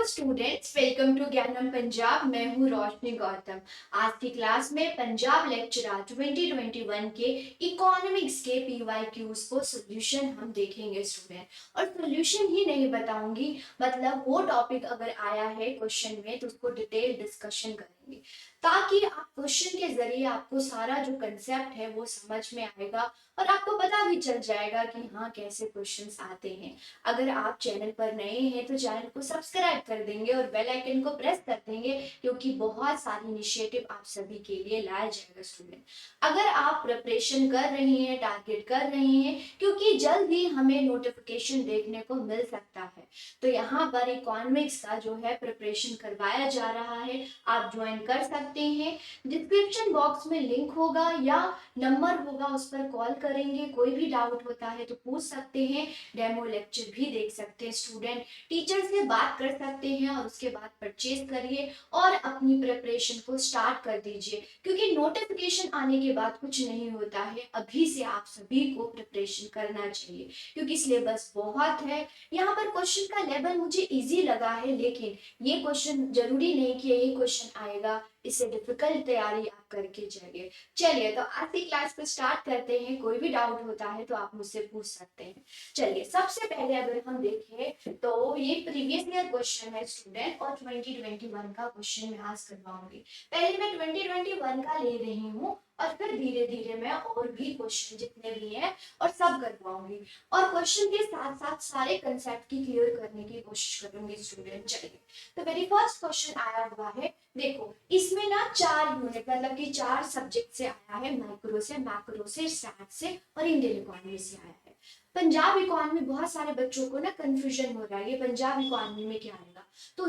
Students, welcome to ज्ञानम पंजाब। मैं हूँ रोशनी गौतम। आज की क्लास में पंजाब लेक्चरर 2021 के इकोनॉमिक्स के पीवाईक्यूज को सोल्यूशन हम देखेंगे स्टूडेंट। और सोल्यूशन ही नहीं बताऊंगी, मतलब वो टॉपिक अगर आया है क्वेश्चन में तो उसको डिटेल डिस्कशन करेंगे, ताकि आप क्वेश्चन के जरिए आपको सारा जो कंसेप्ट है वो समझ में आएगा और आपको पता भी चल जाएगा कि हाँ कैसे क्वेश्चंस आते हैं। अगर आप चैनल पर नए हैं तो चैनल को सब्सक्राइब कर देंगे और बेल आइकन को प्रेस कर देंगे, क्योंकि बहुत सारी इनिशिएटिव आप सभी के लिए लाया जाएगा स्टूडेंट। अगर आप प्रिपरेशन कर रही हैं, टारगेट कर रही हैं, क्योंकि जल्द ही हमें नोटिफिकेशन देखने को मिल सकता है, तो यहाँ पर इकोनॉमिक्स का जो है प्रिपरेशन करवाया जा रहा है। आप ज्वाइन कर सकते हैं। डिस्क्रिप्शन बॉक्स में लिंक होगा या नंबर होगा, उस पर कॉल करेंगे। कोई भी डाउट होता है तो पूछ सकते हैं। डेमो लेक्चर भी देख सकते हैं स्टूडेंट। टीचर से बात कर सकते हैं और उसके बाद परचेज करिए और अपनी प्रिपरेशन को स्टार्ट कर दीजिए, क्योंकि नोटिफिकेशन आने के बाद कुछ नहीं होता है। अभी से आप सभी को प्रिपरेशन करना चाहिए, क्योंकि सिलेबस बहुत है। यहाँ पर क्वेश्चन का लेवल मुझे इजी लगा है, लेकिन ये क्वेश्चन जरूरी नहीं कि यही क्वेश्चन आएगा। इससे डिफिकल्ट तैयारी आप करके जाइए। चलिए, तो आज की क्लास को स्टार्ट करते हैं। कोई भी डाउट होता है तो आप मुझसे पूछ सकते हैं। चलिए, सबसे पहले अगर हम देखें तो ये प्रीवियस ईयर क्वेश्चन है स्टूडेंट, और 2021 का क्वेश्चन मैं आज करवाऊंगी। पहले मैं 2021 का ले रही हूँ और फिर धीरे धीरे मैं और भी क्वेश्चन जितने भी हैं और सब करवाऊंगी, और क्वेश्चन के साथ साथ सारे कंसेप्ट की क्लियर करने की कोशिश करूंगी स्टूडेंट। चलिए, तो मेरी फर्स्ट क्वेश्चन आया हुआ है। देखो, इसमें ना 4 यूनिट, मतलब कि 4 सब्जेक्ट से आया है। माइक्रो से, मैक्रो से, स्टैट से और इंडियन इकोनॉमी से आया है। पंजाब इकोनॉमी, बहुत सारे बच्चों को ना कंफ्यूजन हो रहा है ये पंजाब इकोनॉमी में क्या आएगा, तो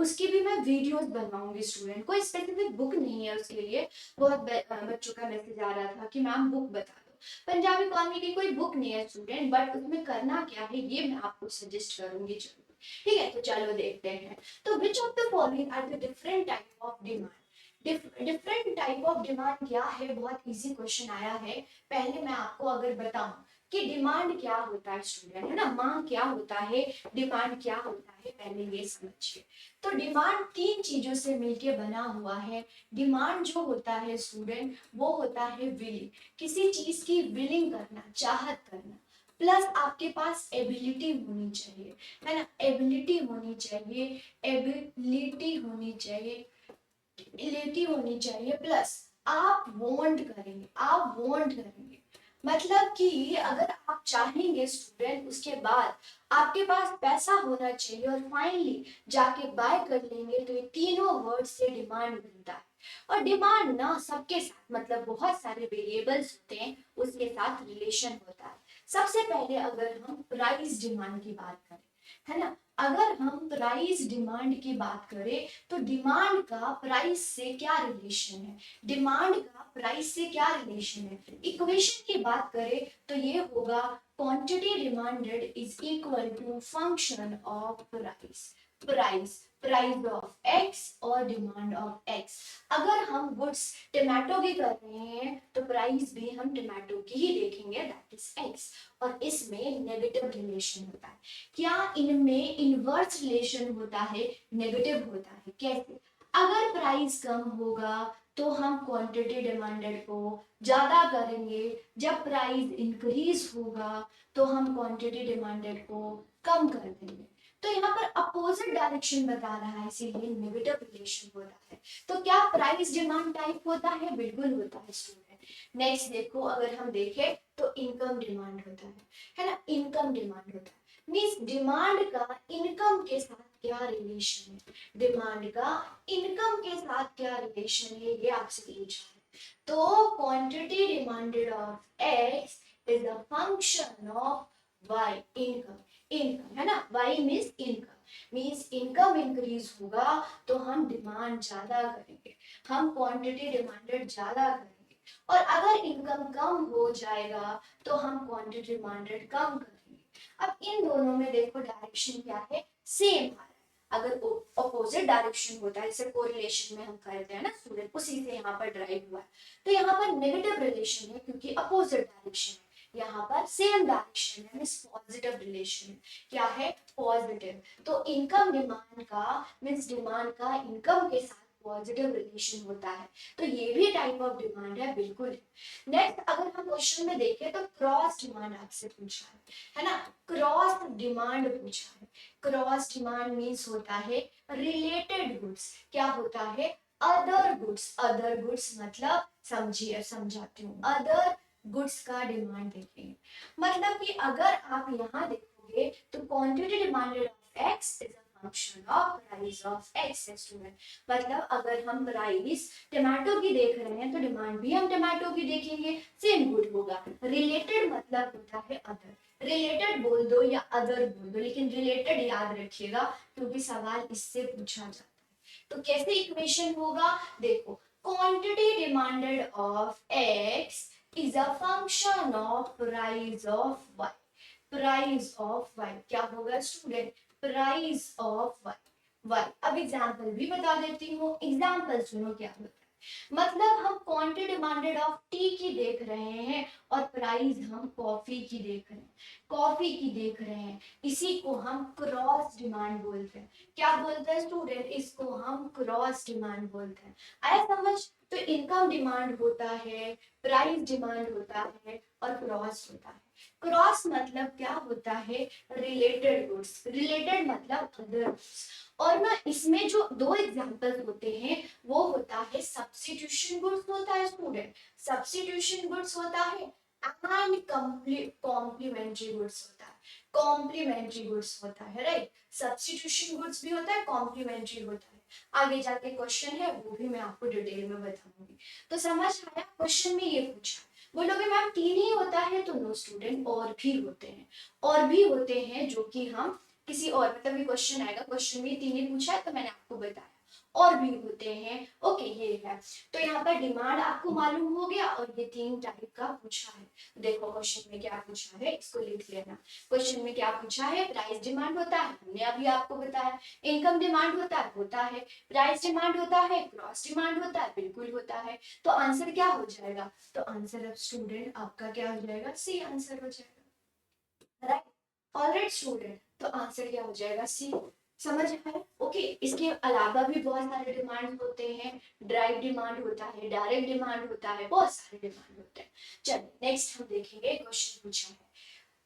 उसकी भी मैं वीडियोस बनवाऊंगी स्टूडेंट। कोई स्पेसिफिक बुक नहीं है उसके लिए। बहुत बच्चों का मैसेज आ रहा था कि मैम बुक बता दो। पंजाब इकोनॉमी की कोई बुक नहीं है स्टूडेंट, बट उसमें करना क्या है ये मैं आपको सजेस्ट करूंगी। चलो ठीक है, तो चलो देखते हैं। तो which of the following are the different type of demand. Different type of demand क्या है, बहुत इजी क्वेश्चन आया है। पहले मैं आपको अगर बताऊं कि डिमांड क्या होता है स्टूडेंट, है ना, मांग क्या होता है, डिमांड क्या होता है, पहले ये समझिए। तो डिमांड 3 चीजों से मिलकर बना हुआ है। डिमांड जो होता है स्टूडेंट, वो होता है विलिंग, किसी चीज की विलिंग करना, चाहत करना, प्लस आपके पास एबिलिटी होनी चाहिए, है ना, एबिलिटी होनी चाहिए, एबिलिटी होनी चाहिए, एबिलिटी होनी चाहिए, प्लस आप वांट करेंगे, आप वांट करेंगे। मतलब कि अगर आप चाहेंगे स्टूडेंट, उसके बाद आपके पास पैसा होना चाहिए और फाइनली जाके बाय कर लेंगे, तो ये तीनों वर्ड से डिमांड बनता है। और डिमांड ना सबके साथ, मतलब बहुत सारे वेरिएबल्स होते हैं, उसके साथ रिलेशन होता है। सबसे पहले अगर हम प्राइस डिमांड की बात करें, है ना, अगर हम प्राइस डिमांड की बात करें तो डिमांड का प्राइस से क्या रिलेशन है, डिमांड का प्राइस से क्या रिलेशन है। इक्वेशन की बात करें तो ये होगा quantity demanded is equal to function of price. Price, price of X और डिमांड ऑफ एक्स। अगर हम गुड्स टमाटो की कर रहे हैं तो प्राइस भी हम टमाटो की ही देखेंगे, दैट इज एक्स। और इसमें नेगेटिव रिलेशन होता है। क्या इनमें इनवर्स रिलेशन होता है, नेगेटिव होता है। कैसे? अगर प्राइस कम होगा तो हम क्वांटिटी डिमांडेड को ज्यादा करेंगे, जब प्राइस इंक्रीज होगा तो हम क्वांटिटी डिमांडेड को कम कर देंगे। तो यहाँ पर अपोजिट डायरेक्शन बता रहा है, इसीलिए नेगेटिव रिलेशन होता है। तो क्या प्राइस डिमांड टाइप होता है? बिल्कुल होता है स्टूडेंट। नेक्स्ट देखो, अगर हम देखें तो इनकम डिमांड होता है ना, इनकम डिमांड होता है। मीन्स डिमांड का इनकम के साथ क्या रिलेशन है, डिमांड का इनकम के साथ क्या रिलेशन है, ये आपसे पूछा है। तो quantity demanded of X is the function of Y, income. Income, है ना, Y means income. Means income increase होगा तो हम डिमांड ज्यादा करेंगे, हम क्वांटिटी डिमांडेड ज्यादा करेंगे। और अगर इनकम कम हो जाएगा तो हम क्वांटिटी डिमांडेड कम करेंगे। अब इन दोनों में देखो डायरेक्शन क्या है, सेम आ रहा है। अगर ऑपोजिट डायरेक्शन होता है, जैसे कोरिलेशन में हम करते हैं ना स्टूडेंट, उसी से यहाँ पर ड्राइव हुआ है। तो यहाँ पर नेगेटिव रिलेशन है क्योंकि अपोजिट डायरेक्शन है। यहाँ पर सेम डायरेक्शन है, मीन्स पॉजिटिव रिलेशन है। क्या है? पॉजिटिव। तो इनकम डिमांड का मीन्स डिमांड का इनकम के साथ पॉजिटिव रिलेशन होता है। तो ये भी टाइप ऑफ डिमांड है, बिल्कुल। नेक्स्ट अगर हम क्वेश्चन में देखें तो क्रॉस डिमांड आपसे पूछा है ना? क्रॉस डिमांड पूछा है। क्रॉस डिमांड मीन्स होता है रिलेटेड गुड्स। क्या होता है? Other goods. अदर गुड्स मतलब समझिए, समझाती हूँ। अदर गुड्स का डिमांड देखेंगे, मतलब कि अगर आप यहाँ देखोगे तो quantity demanded of X is a function of price of x student. मतलब अगर हम प्राइस टमाटो की देख रहे हैं तो डिमांड भी हम टमाटो की देखेंगे, सेम गुड होगा। रिलेटेड मतलब होता है अदर। रिलेटेड बोल दो या अदर बोल दो, लेकिन रिलेटेड याद रखिएगा क्योंकि सवाल इससे पूछा जाता है। तो कैसे इक्वेशन होगा? देखो, quantity demanded of x is a function of price of y। Price of y क्या होगा स्टूडेंट? Price of y। अब एग्जांपल भी बता देती हूँ, एग्जांपल सुनो क्या होता है। मतलब हम क्वांटिटी डिमांडेड ऑफ टी की देख रहे हैं और प्राइस हम कॉफी की देख रहे हैं, कॉफी की देख रहे हैं। इसी को हम क्रॉस डिमांड बोलते हैं। क्या बोलते हैं स्टूडेंट? इसको हम क्रॉस डिमांड बोलते हैं। आया समझ? तो इनकम डिमांड होता है, प्राइस डिमांड होता है और क्रॉस होता है। क्रॉस मतलब क्या होता है? Related goods. रिलेटेड मतलब अदर गुड्स। और ना इसमें जो दो एग्जांपल्स होते हैं वो होता है सब्स्टिट्यूशन गुड्स होता है स्टूडेंट, सब्स्टिट्यूशन गुड्स होता है एंड कॉम्प्लीमेंट्री गुड्स होता है। कॉम्प्लीमेंट्री गुड्स होता है, राइट? सब्स्टिट्यूशन गुड्स भी होता है, कॉम्प्लीमेंट्री होता है। आगे जाके क्वेश्चन है वो भी मैं आपको डिटेल में बताऊंगी। तो समझ आया? क्वेश्चन में ये पूछा, बोलोगे मैम तीन ही होता है तो नो स्टूडेंट, और भी होते हैं। और भी होते हैं जो कि हम किसी और मतलब ये क्वेश्चन आएगा, क्वेश्चन में तीन ही पूछा है तो मैंने आपको बताया और भी होते हैं। ओके ये है। तो यहाँ पर डिमांड आपको मालूम हो गया और ये तीन टाइप का पूछा है। देखो क्वेश्चन में क्या पूछा है, इसको लिख लेना। क्वेश्चन में क्या पूछा है? प्राइस डिमांड होता है, हमने अभी आपको बताया। इनकम डिमांड होता है। प्राइस डिमांड होता है, क्रॉस डिमांड होता है, बिल्कुल होता है। तो आंसर क्या हो जाएगा? तो आंसर अब स्टूडेंट आपका क्या हो जाएगा? सी आंसर हो जाएगा, राइट? ऑलराइट स्टूडेंट, तो आंसर क्या हो जाएगा? सी। समझ आया? ओके। इसके अलावा भी बहुत सारे डिमांड होते हैं। ड्राइव डिमांड होता है, डायरेक्ट डिमांड होता है, बहुत सारे डिमांड होते हैं। चलिए नेक्स्ट हम देखेंगे। क्वेश्चन पूछा है,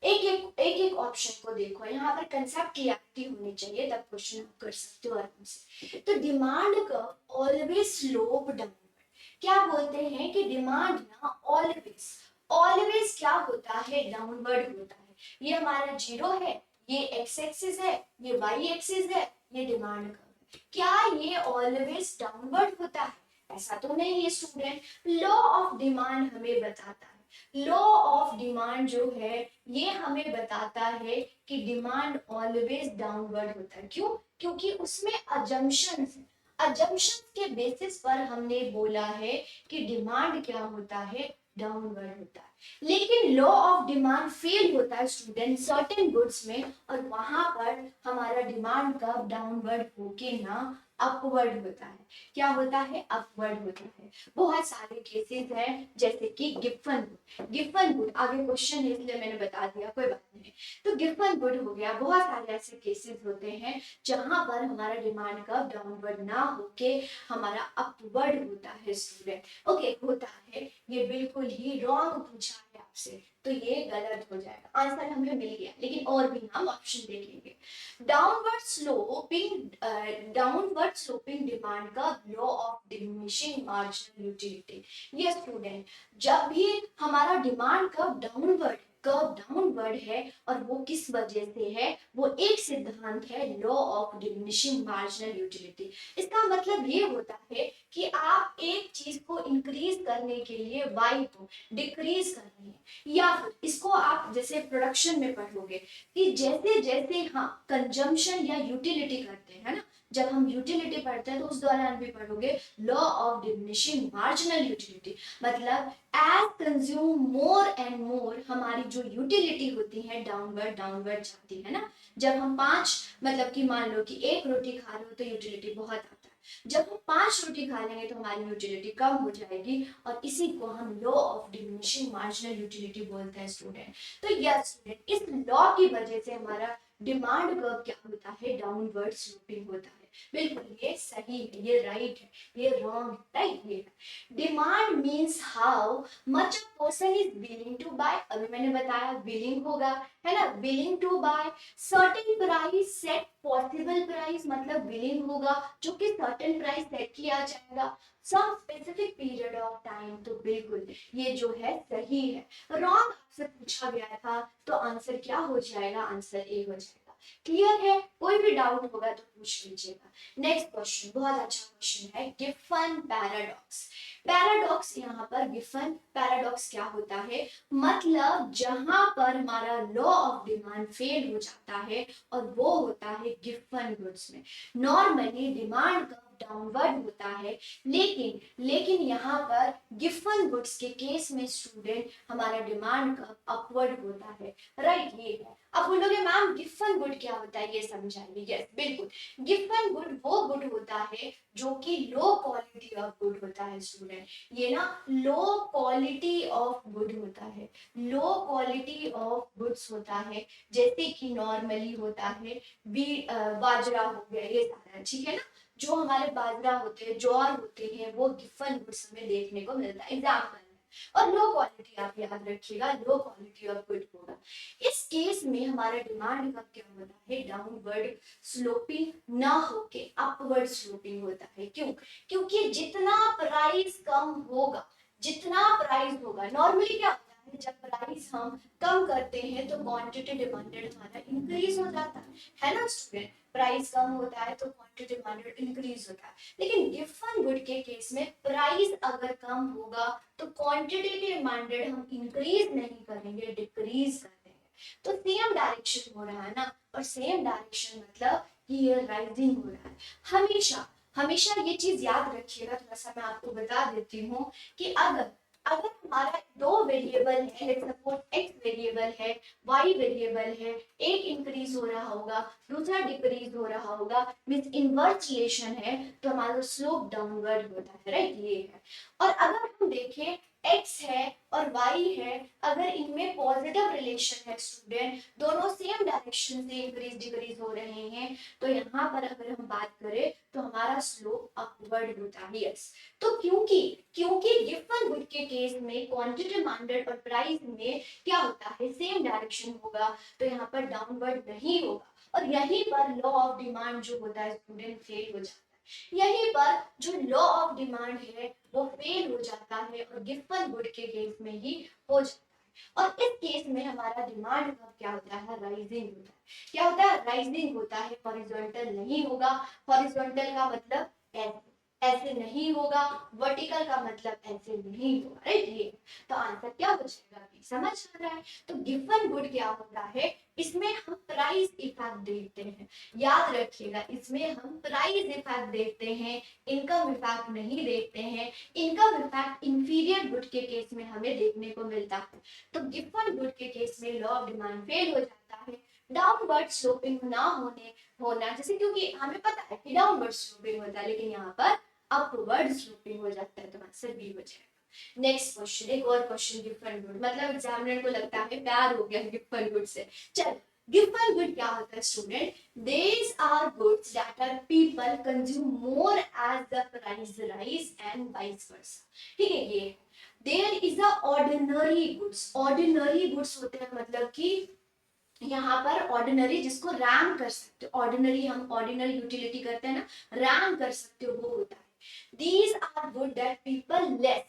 एक ऑप्शन को देखो। यहाँ पर कंसेप्ट क्लियरिटी होनी चाहिए तब क्वेश्चन आप कर सकते हो आराम से। तो डिमांड का ऑलवेज स्लोप डाउनवर्ड। क्या बोलते हैं कि डिमांड ना ऑलवेज, ऑलवेज क्या होता है? डाउनवर्ड होता है। ये हमारा जीरो है, ये एक्स एक्सिस है, ये वाई एक्सिस है, ये डिमांड कर्व है। क्या ये ऑलवेज डाउनवर्ड होता है? ऐसा तो नहीं है स्टूडेंट। लॉ ऑफ डिमांड हमें बताता है, लॉ ऑफ डिमांड जो है ये हमें बताता है कि डिमांड ऑलवेज डाउनवर्ड होता है। क्यों? क्योंकि उसमें अजम्पशंस है। अजम्पशंस के बेसिस पर हमने बोला है कि डिमांड क्या होता है? डाउनवर्ड होता है। लेकिन लॉ ऑफ डिमांड फेल होता है स्टूडेंट सर्टेन गुड्स में, और वहां पर हमारा डिमांड कर्व डाउनवर्ड होके ना अपवर्ड होता है। क्या होता है? अपवर्ड होता है। बहुत सारे केसेस हैं जैसे कि गिब्सन वुड। गिब्सन वुड आगे क्वेश्चन है इसलिए मैंने बता दिया, कोई बात नहीं। तो गिब्सन वुड हो गया, बहुत सारे ऐसे केसेस होते हैं जहां पर हमारा डिमांड कर्व डाउनवर्ड ना होके हमारा अपवर्ड होता है स्टूडेंट। ओके होता है, ये बिल्कुल ही रॉन्ग पूछा है आपसे तो ये गलत हो जाएगा। आंसर हमें मिल गया, लेकिन और भी हम ऑप्शन देखेंगे। डाउनवर्ड स्लोपिंग डिमांड का law of diminishing marginal utility. ये स्टूडेंट, जब भी हमारा डिमांड कर्व डाउनवर्ड है और वो किस वजह से है? वो एक सिद्धांत है law of diminishing marginal utility. इसका मतलब ये होता है कि आप एक चीज को इंक्रीज करने के लिए वाई को डिक्रीज कर रहे हैं, या फिर इसको आप जैसे प्रोडक्शन में पढ़ोगे कि जैसे जैसे हाँ कंजम्पशन या यूटिलिटी करते हैं ना, जब हम यूटिलिटी पढ़ते हैं तो उस दौरान भी पढ़ोगे law of diminishing marginal utility. मतलब as consume more and more हमारी जो यूटिलिटी होती है डाउनवर्ड डाउनवर्ड जाती है ना। जब हम पांच मतलब कि मान लो कि एक रोटी खा रहे हो तो यूटिलिटी बहुत आता है, जब हम 5 रोटी खा लेंगे तो हमारी यूटिलिटी कम हो जाएगी और इसी को हम law of diminishing marginal utility बोलते हैं स्टूडेंट। तो यस स्टूडेंट, इस लॉ की वजह से हमारा डिमांड कर्व क्या होता है, डाउनवर्ड स्लोपिंग होता है। बिल्कुल ये सही है, ये राइट है, ये रॉन्ग है, राइट ये है। Demand means how much a person is willing to buy, अभी मैंने बताया विलिंग होगा, है ना, willing to buy certain price set possible price, मतलब विलिंग होगा जो कि सर्टेन प्राइस सेट किया जाएगा some specific period of time. तो बिल्कुल ये जो है सही है। रॉन्ग आपसे पूछा गया था तो आंसर क्या हो जाएगा, आंसर ए हो जाएगा। क्लियर है, कोई भी डाउट होगा तो पूछ लीजिएगा। नेक्स्ट क्वेश्चन बहुत अच्छा क्वेश्चन है, गिफन पैराडॉक्स। पैराडॉक्स, यहाँ पर गिफन पैराडॉक्स क्या होता है, मतलब जहां पर हमारा लॉ ऑफ डिमांड फेल हो जाता है और वो होता है गिफन गुड्स में। नॉर्मली डिमांड कर्व डाउनवर्ड होता है, लेकिन यहाँ पर गिफन गुड्स के केस में स्टूडेंट हमारा डिमांड कर्व अपवर्ड होता है, राइट ये है। अब बोलोगे मैम गिफन गुड क्या होता है, ये समझाइए। यस बिल्कुल, गिफन गुड वो गुड होता है जो कि लो क्वालिटी ऑफ गुड होता है स्टूडेंट। ये ना लो क्वालिटी ऑफ गुड होता है, लो क्वालिटी ऑफ गुड्स होता है, जैसे कि नॉर्मली होता है बाजरा हो गया, ये सारा ठीक है ना। जो हमारे बाजरा होते हैं, ज्वार होते हैं, वो गिफन गुड्स हमें देखने को मिलता है, एग्जाम्पल है। और लो क्वालिटी आप याद रखिएगा, लो क्वालिटी ऑफ गुड होगा। इस केस में हमारा डिमांड का क्या होता है, डाउनवर्ड स्लोपिंग ना होके अपवर्ड स्लोपिंग होता है। क्यों, क्योंकि जितना प्राइस कम होगा, जितना प्राइस होगा, नॉर्मली क्या होता है जब प्राइस हम कम करते हैं तो क्वांटिटी डिमांडेड हमारा इंक्रीज हो जाता है ना स्टूडेंट। प्राइस कम होता है तो क्वांटिटी डिमांडेड इंक्रीज होता है। लेकिन गिफन गुड के केस में प्राइस अगर कम होगा तो क्वांटिटी डिमांडेड हम इंक्रीज नहीं करेंगे, डिक्रीज कर देंगे। तो सेम डायरेक्शन हो रहा है ना, और सेम डायरेक्शन मतलब कि ये राइजिंग हो रहा है। हमेशा हमेशा ये चीज याद रखिएगा, थोड़ा सा मैं आपको बता देती हूँ कि अगर अगर हमारा दो वेरिएबल है, सपोज एक्स वेरिएबल है, वाई वेरिएबल है, एक इंक्रीज हो रहा होगा, दूसरा डिक्रीज हो रहा होगा, मींस इनवर्स रिलेशन है, तो हमारा स्लोप डाउनवर्ड होता है, राइट ये है। और अगर हम देखें x है और y है, अगर इनमें पॉजिटिव रिलेशन है स्टूडेंट, दोनों सेम डायरेक्शन से इंक्रीज डिक्रीज हो रहे हैं, तो यहाँ पर अगर हम बात करें तो हमारा स्लोप अपवर्ड होता है। यस, तो क्योंकि क्योंकि गिवन गुड के केस में क्वांटिटी डिमांडेड और प्राइस में क्या होता है, सेम डायरेक्शन होगा, तो यहाँ पर डाउनवर्ड नहीं होगा, और यहीं पर लॉ ऑफ डिमांड जो होता है स्टूडेंट फेल हो जाता है। यहीं पर जो लॉ ऑफ डिमांड है वो फेल हो जाता है और गिवन गुड के केस में ही हो जाता है। और इस केस में हमारा डिमांड कर्व क्या होता है, राइजिंग होता है। क्या होता है, राइजिंग होता है, हॉरिजॉन्टल नहीं होगा। हॉरिजॉन्टल का मतलब ऐसे ऐसे नहीं होगा, वर्टिकल का मतलब ऐसे नहीं होगा, राइट ये। तो आंसर क्या हो जाएगा, समझ आ रहा है। तो गिवन गुड क्या होता है, इसमें हम प्राइस इफेक्ट देखते हैं, याद रखिएगा, इसमें हम प्राइस इफेक्ट देखते हैं, इनकम इफेक्ट नहीं देखते हैं। इनकम इफेक्ट इंफीरियर गुड के केस में हमें देखने को मिलता है। तो गिवन गुड के केस में लॉ ऑफ डिमांड फेल हो जाता है, डाउनवर्ड स्लोपिंग ना होना जैसे, क्योंकि हमें पता है कि डाउनवर्ड स्लोपिंग होता है, लेकिन यहाँ पर अपवर्ड स्लोपिंग हो जाता है, तो आंसर बी हो जाएगा। नेक्स्ट क्वेश्चन, एक और क्वेश्चन गिवन गुड, मतलब एग्जामिनर को लगता है प्यार हो गया गिवन गुड से। चल, गिवन गुड क्या होता है student, these are goods that are people consume more as the price rise and vice versa। ठीक है, ये there is a ordinary goods, ordinary goods होते हैं मतलब कि यहाँ पर ऑर्डिनरी जिसको रैम कर सकते हो, ऑर्डिनरी हम ऑर्डिनरी यूटिलिटी करते हैं ना, रैम कर सकते हो, वो होता है। These are good that people less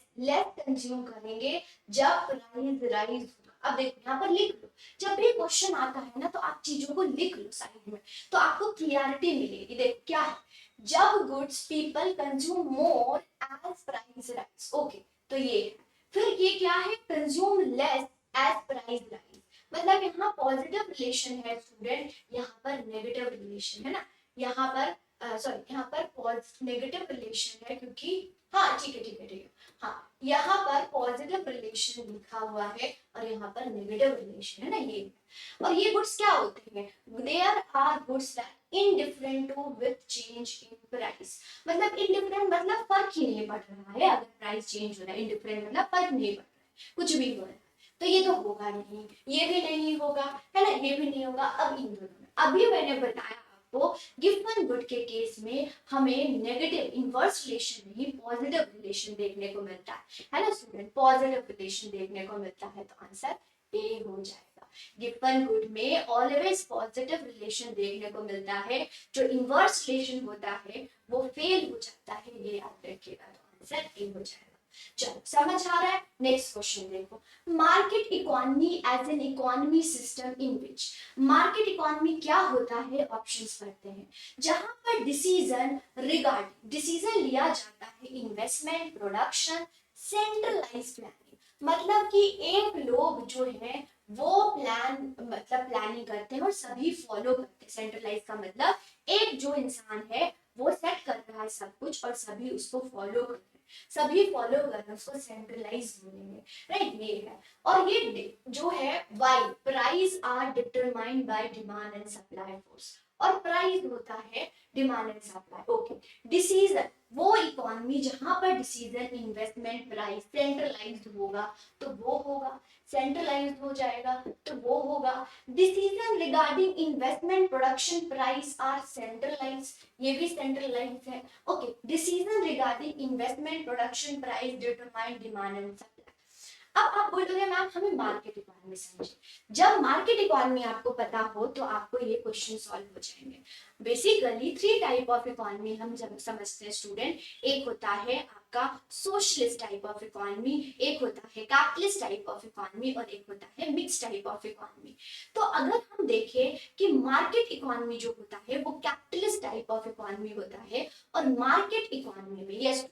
consume करेंगे जब प्राइस राइज होगा। अब देखो यहाँ पर लिख लो, जब भी क्वेश्चन आता है ना तो आप चीजों को लिख लो साइड में, तो आपको क्लियरिटी मिलेगी। देखो क्या है, जब goods people consume more as price rise, okay, तो ये है। फिर ये क्या है, consume less as price rise, मतलब यहाँ पॉजिटिव रिलेशन है स्टूडेंट, यहाँ पर नेगेटिव रिलेशन है ना, यहाँ पर सॉरी यहाँ पर नेगेटिव रिलेशन है, क्योंकि हाँ ठीक है ठीक है ठीक है, हाँ यहाँ पर पॉजिटिव रिलेशन लिखा हुआ है और यहाँ पर नेगेटिव रिलेशन है ना, ये। और ये गुड्स क्या होते हैं, there are goods that indifferent to with change in price, मतलब इनडिफरेंट मतलब फर्क ही नहीं पड़ रहा है, अगर प्राइस चेंज हो रहा है, इनडिफरेंट मतलब फर्क नहीं पड़ रहा है, कुछ भी हो रहा है, तो ये तो होगा नहीं, ये भी नहीं होगा, है ना, ये भी नहीं होगा। अब इन दोनों में अभी मैंने बताया आपको गिवन गुड के केस में हमें नेगेटिव इनवर्स रिलेशन नहीं पॉजिटिव रिलेशन देखने को मिलता है ना स्टूडेंट, पॉजिटिव रिलेशन देखने को मिलता है, तो आंसर ए हो जाएगा। गिवन गुड में ऑलवेज पॉजिटिव रिलेशन देखने को मिलता है, जो इनवर्स रिलेशन होता है वो फेल हो जाता है, ये याद रखिएगा, तो आंसर ए हो जाएगा। चलो समझ आ रहा है, नेक्स्ट क्वेश्चन देखो, market economy as an economy system in which, market economy क्या होता है, ऑप्शंस पढ़ते हैं, जहां पर डिसीजन लिया जाता है इन्वेस्टमेंट, प्रोडक्शन, सेंट्रलाइज प्लानिंग, मतलब कि एक लोग जो है वो मतलब प्लानिंग करते हैं और सभी फॉलो करते हैं, सेंट्रलाइज का मतलब एक जो इंसान है वो सेट कर रहा है सब कुछ और सभी उसको फॉलो कर रहे हैं, सभी फॉलो कर रहे हैं, उसको सेंट्रलाइज बोलेंगे, राइट, ये है। और ये जो है why price are determined by demand and supply force, और प्राइस होता है demand and supply, okay. Decision वो इकोनॉमी जहां पर डिसीजन इन्वेस्टमेंट प्राइस सेंट्रलाइज्ड होगा तो वो होगा, सेंट्रलाइज्ड हो जाएगा तो वो होगा। Decision regarding investment production price are centralised, ये भी सेंट्रलाइज्ड है, okay. Decision regarding investment production price determine demand and supply. अब आप बोलोगे मैम हमें मार्केट इकोनॉमी समझे, जब मार्केट इकोनॉमी आपको पता हो तो आपको ये क्वेश्चन सॉल्व हो जाएंगे। बेसिकली 3 टाइप ऑफ इकोनॉमी हम जब समझते हैं स्टूडेंट, एक होता है आपका सोशलिस्ट टाइप ऑफ इकोनॉमी, एक होता है कैपिटलिस्ट टाइप ऑफ इकोनॉमी और एक होता है मिक्स टाइप ऑफ इकोनॉमी। तो अगर हम देखें कि मार्केट इकोनॉमी जो होता है वो कैपिटलिस्ट टाइप ऑफ इकोनॉमी होता है, और मार्केट इकोनॉमी में यस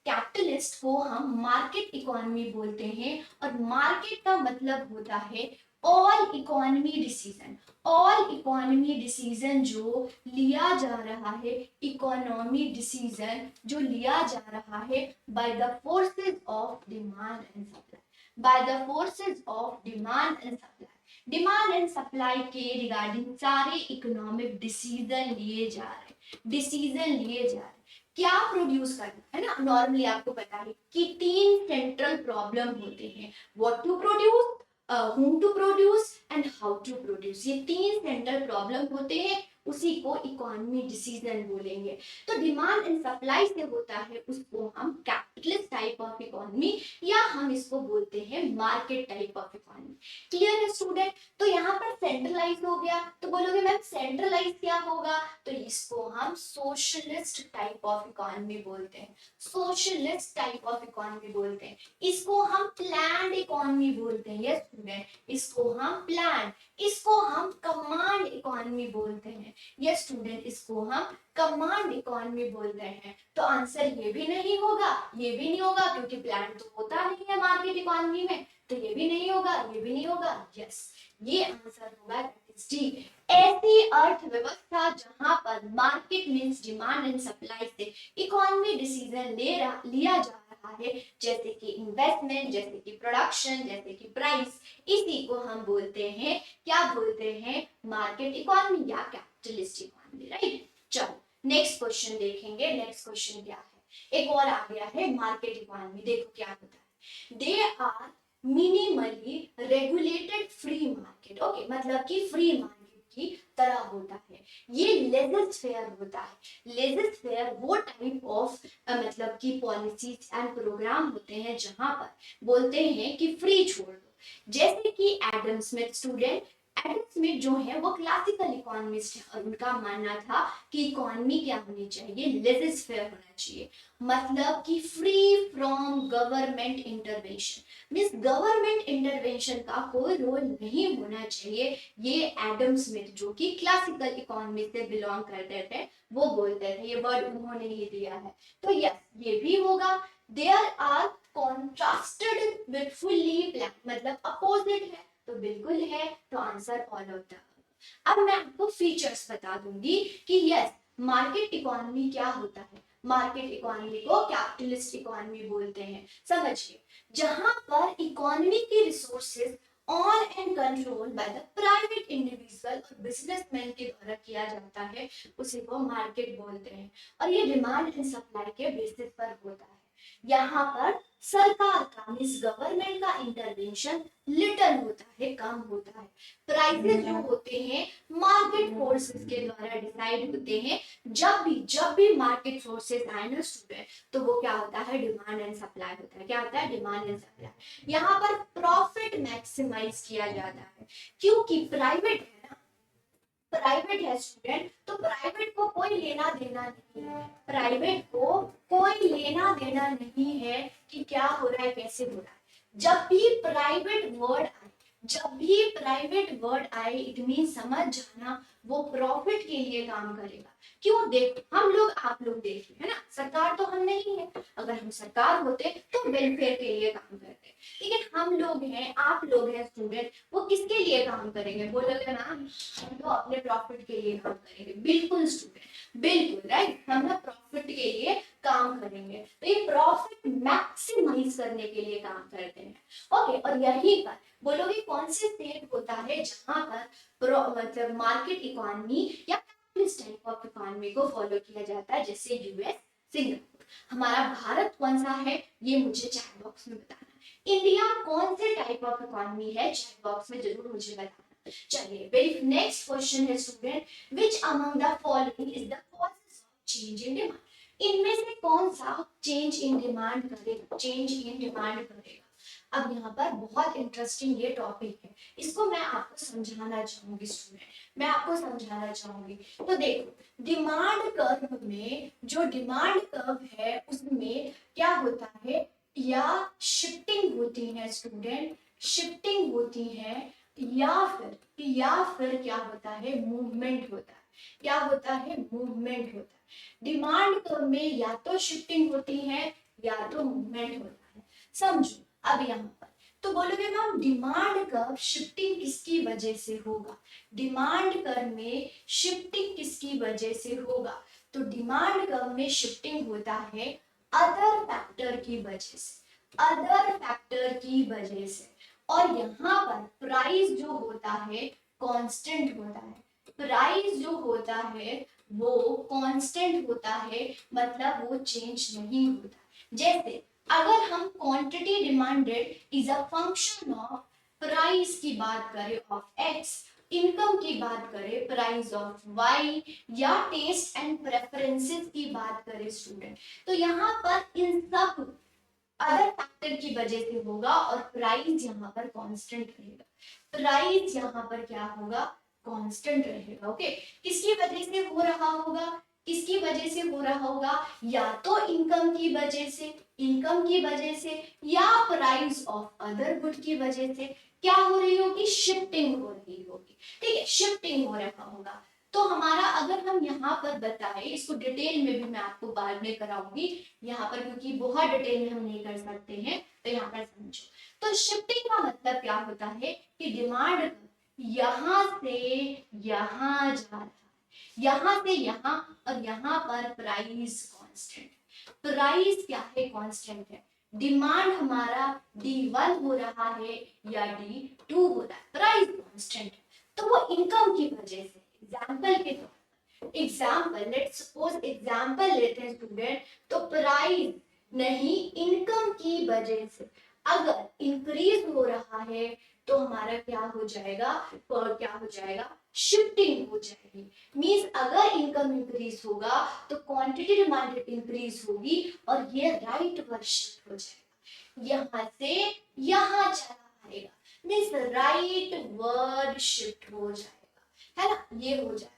कैपिटलिस्ट को हम मार्केट इकोनॉमी बोलते हैं, और मार्केट का मतलब होता है all economy decision, all economy decision जो लिया जा रहा है, इकोनॉमी डिसीजन जो लिया जा रहा है by the forces of demand and supply, by the forces of demand and supply, demand and supply के रिगार्डिंग सारे इकोनॉमिक डिसीजन लिए जा रहे हैं, डिसीजन लिए जा रहे हैं, क्या प्रोड्यूस करना है ना। नॉर्मली आपको पता है कि 3 सेंट्रल प्रॉब्लम होते हैं, what to produce, whom to produce and how to produce, ये 3 सेंट्रल प्रॉब्लम होते हैं, उसी को इकोनॉमी डिसीजन बोलेंगे। तो डिमांड एंड सप्लाई से होता है उसको हम कैपिटलिस्ट टाइप ऑफ इकोनॉमी, या हम इसको बोलते हैं market type of economy. Clear है स्टूडेंट, तो यहाँ पर सेंट्रलाइज हो गया, तो बोलोगे मैम सेंट्रलाइज क्या होगा, तो इसको हम सोशलिस्ट टाइप ऑफ इकोनॉमी बोलते हैं, सोशलिस्ट टाइप ऑफ इकोनॉमी बोलते हैं, इसको हम प्लान्ड इकोनॉमी बोलते हैं, यस स्टूडेंट, इसको हम प्लान, इसको हम कमांड इकोनॉमी बोलते हैं, यस स्टूडेंट, इसको हम कमांड इकोनॉमी बोलते हैं। तो आंसर ये भी नहीं होगा, ये भी नहीं होगा, क्योंकि प्लान तो होता नहीं है मार्केट इकोनॉमी में, तो ये भी नहीं होगा, ये भी नहीं होगा, यस, ये आंसर होगा डी। ऐसी अर्थव्यवस्था जहां पर market means demand and supply से इकोनॉमी डिसीजन लिया जा रहा है, जैसे कि इन्वेस्टमेंट, जैसे कि प्रोडक्शन, जैसे कि प्राइस, इसी को हम बोलते हैं, क्या बोलते हैं, मार्केट इकोनॉमी या कैपिटलिस्ट इकोनॉमी, राइट। चलो नेक्स्ट क्वेश्चन देखेंगे, नेक्स्ट क्वेश्चन क्या है, एक और आ गया है मार्केट इकोनॉमी, देखो क्या होता है, they are minimally regulated free market, okay, मतलब कि फ्री मार्केट की तरह होता है, ये लेजर फेयर होता है। लेजर फेयर वो टाइप ऑफ मतलब कि पॉलिसीज एंड प्रोग्राम होते हैं जहां पर बोलते हैं कि फ्री छोड़ दो, जैसे कि Adam Smith student, Adam Smith जो है वो क्लासिकल इकोनॉमिस्ट है, और उनका मानना था कि इकोनॉमी क्या होनी चाहिए, लेजर फेयर होना चाहिए, मतलब कि free from government intervention, means government intervention का कोई रोल नहीं होना चाहिए, ये एडम स्मिथ जो कि क्लासिकल इकोनॉमी से बिलोंग करते थे वो बोलते थे, ये वर्ड उन्होंने ही दिया है, तो यस ये भी होगा। There are contrasted with fully plan, मतलब अपोजिट है, तो बिल्कुल है, तो आंसर ऑल ऑफ द। अब मैं आपको फीचर्स बता दूंगी कि यस मार्केट इकोनॉमी क्या होता है, मार्केट इकोनॉमी को कैपिटलिस्ट इकोनॉमी बोलते हैं, समझिए, जहां पर इकोनॉमी की resources on and control by the private individual और बिजनेसमैन के द्वारा किया जाता है, उसे वो मार्केट बोलते हैं। और ये डिमांड एंड सप्लाई के बेसिस पर होता है। यहाँ पर सरकार का मीन्स गवर्नमेंट का इंटरवेंशन लिटिल होता है, कम होता है। प्राइसेस जो होते हैं मार्केट फोर्सेस के द्वारा डिसाइड होते हैं। जब भी मार्केट फोर्सेस आए ना स्टूडेंट, तो वो क्या होता है, डिमांड एंड सप्लाई होता है। क्या होता है, डिमांड एंड सप्लाई। यहाँ पर प्रॉफिट मैक्सिमाइज किया जाता है, क्योंकि प्राइवेट है ना, प्राइवेट है स्टूडेंट, तो प्राइवेट को कोई लेना देना नहीं है। प्राइवेट को कोई लेना देना नहीं है कि क्या हो रहा है, कैसे हो रहा है। जब भी प्राइवेट वर्ड आए इट मीन समझ जाना, वो प्रॉफिट के लिए काम करेगा। क्यों, देख हम लोग आप लोग देख है ना, सरकार तो हम नहीं है। अगर हम सरकार होते तो वेलफेयर के लिए काम करते, लेकिन हम लोग हैं, आप लोग हैं स्टूडेंट, वो किसके लिए काम करेंगे, बोलोगे मैम हम तो अपने प्रॉफिट के लिए काम करेंगे। बिल्कुल स्टूडेंट, बिल्कुल राइट, हम ना प्रॉफिट के लिए काम करेंगे। तो ये प्रॉफिट मैक्सिमाइज करने के लिए काम करते हैं। ओके, और यही पर बोलोगे कौन से स्टेट होता है जहां पर मतलब मार्केट इकोनॉमी या कैपिटलिस्ट टाइप ऑफ इकोनॉमी को फॉलो किया जाता है, जैसे यूएस, सिंगापुर। हमारा भारत कौन सा है, ये मुझे चैट बॉक्स में बताना है। इंडिया कौन से टाइप ऑफ इकोनॉमी है, चैट बॉक्स में जरूर मुझे बताना। चलिए, वेरी नेक्स्ट क्वेश्चन है student, which among the following is the causes of change in demand. इनमें से कौन सा चेंज इन डिमांड करेगा, चेंज इन डिमांड करेगा। अब यहाँ पर बहुत इंटरेस्टिंग ये टॉपिक है, इसको मैं आपको समझाना चाहूंगी स्टूडेंट, मैं आपको समझाना चाहूंगी। तो देखो, डिमांड कर्व में, जो डिमांड कर्व है उसमें क्या होता है, या शिफ्टिंग होती है स्टूडेंट, शिफ्टिंग होती है, या फिर क्या होता है, मूवमेंट होता है। क्या होता है, मूवमेंट होता है। डिमांड कर्व में या तो शिफ्टिंग होती है या तो मूवमेंट होता है। समझो अब यहाँ पर, तो बोलोगे मैम डिमांड कर्व शिफ्टिंग किसकी वजह से होगा, डिमांड कर्व में शिफ्टिंग किसकी वजह से होगा। तो डिमांड कर्व में शिफ्टिंग होता है अदर फैक्टर की वजह से, अदर फैक्टर की वजह से। और यहाँ पर प्राइस जो होता है कांस्टेंट होता है, प्राइस जो होता है वो कांस्टेंट होता है, मतलब वो चेंज नहीं होता। जैसे अगर हम quantity demanded is a function of price की बात करें ऑफ एक्स, इनकम की बात करें प्राइस ऑफ वाई, या टेस्ट एंड प्रेफरेंसेस की बात करें स्टूडेंट, तो यहाँ पर इन सब अदर फैक्टर की वजह से होगा और प्राइस यहाँ पर कांस्टेंट रहेगा। प्राइस यहाँ पर क्या होगा, कांस्टेंट रहेगा। ओके, किसकी वजह से हो रहा होगा, किसकी वजह से हो रहा होगा, या तो इनकम की वजह से, इनकम की वजह से, या प्राइस ऑफ अदर गुड की वजह से क्या हो रही होगी, शिफ्टिंग हो रही होगी। ठीक है, शिफ्टिंग हो रहा होगा। तो हमारा अगर हम यहाँ पर बताएं, इसको डिटेल में भी मैं आपको बाद में कराऊंगी यहाँ पर, क्योंकि बहुत डिटेल में हम नहीं कर सकते हैं, तो यहाँ पर समझो। तो शिफ्टिंग का मतलब क्या होता है कि डिमांड यहाँ से यहाँ जा रहा है, यहाँ से यहाँ, और यहाँ पर प्राइस कांस्टेंट, प्राइस क्या है, कांस्टेंट है। डिमांड हमारा D1 हो रहा है या D2 हो रहा है, प्राइस कांस्टेंट है, तो वो इनकम की वजह से। एग्जांपल के तौर, एग्जाम्पल लेट्स सपोज एग्जाम्पल लेते हैं स्टूडेंट, तो प्राइस नहीं इनकम की वजह से अगर इंक्रीज हो रहा है तो हमारा क्या हो जाएगा, क्या हो जाएगा, शिफ्टिंग हो जाएगी। मींस अगर इनकम इंक्रीज होगा तो क्वांटिटी डिमांडेड इंक्रीज होगी और ये राइट वर्ड शिफ्ट हो जाएगा, यहाँ से यहाँ चला आएगा, मींस राइट वर्ड शिफ्ट हो जाएगा, है ना, ये हो जाएगा।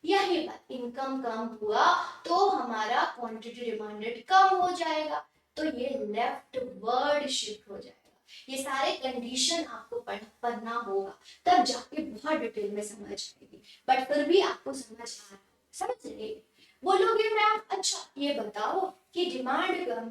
यही बात, इनकम कम हुआ तो हमारा क्वांटिटी डिमांडेड कम हो जाएगा, तो ये लेफ्ट वर्ड शिफ्ट हो जाएगा। ये सारे कंडीशन आपको पढ़ना होगा, तब जाके बहुत डिटेल में समझ आएगी, बट फिर भी आपको समझ आ रहा है, समझ रहे। बोलोगे मैम अच्छा ये बताओ कि डिमांड कर्व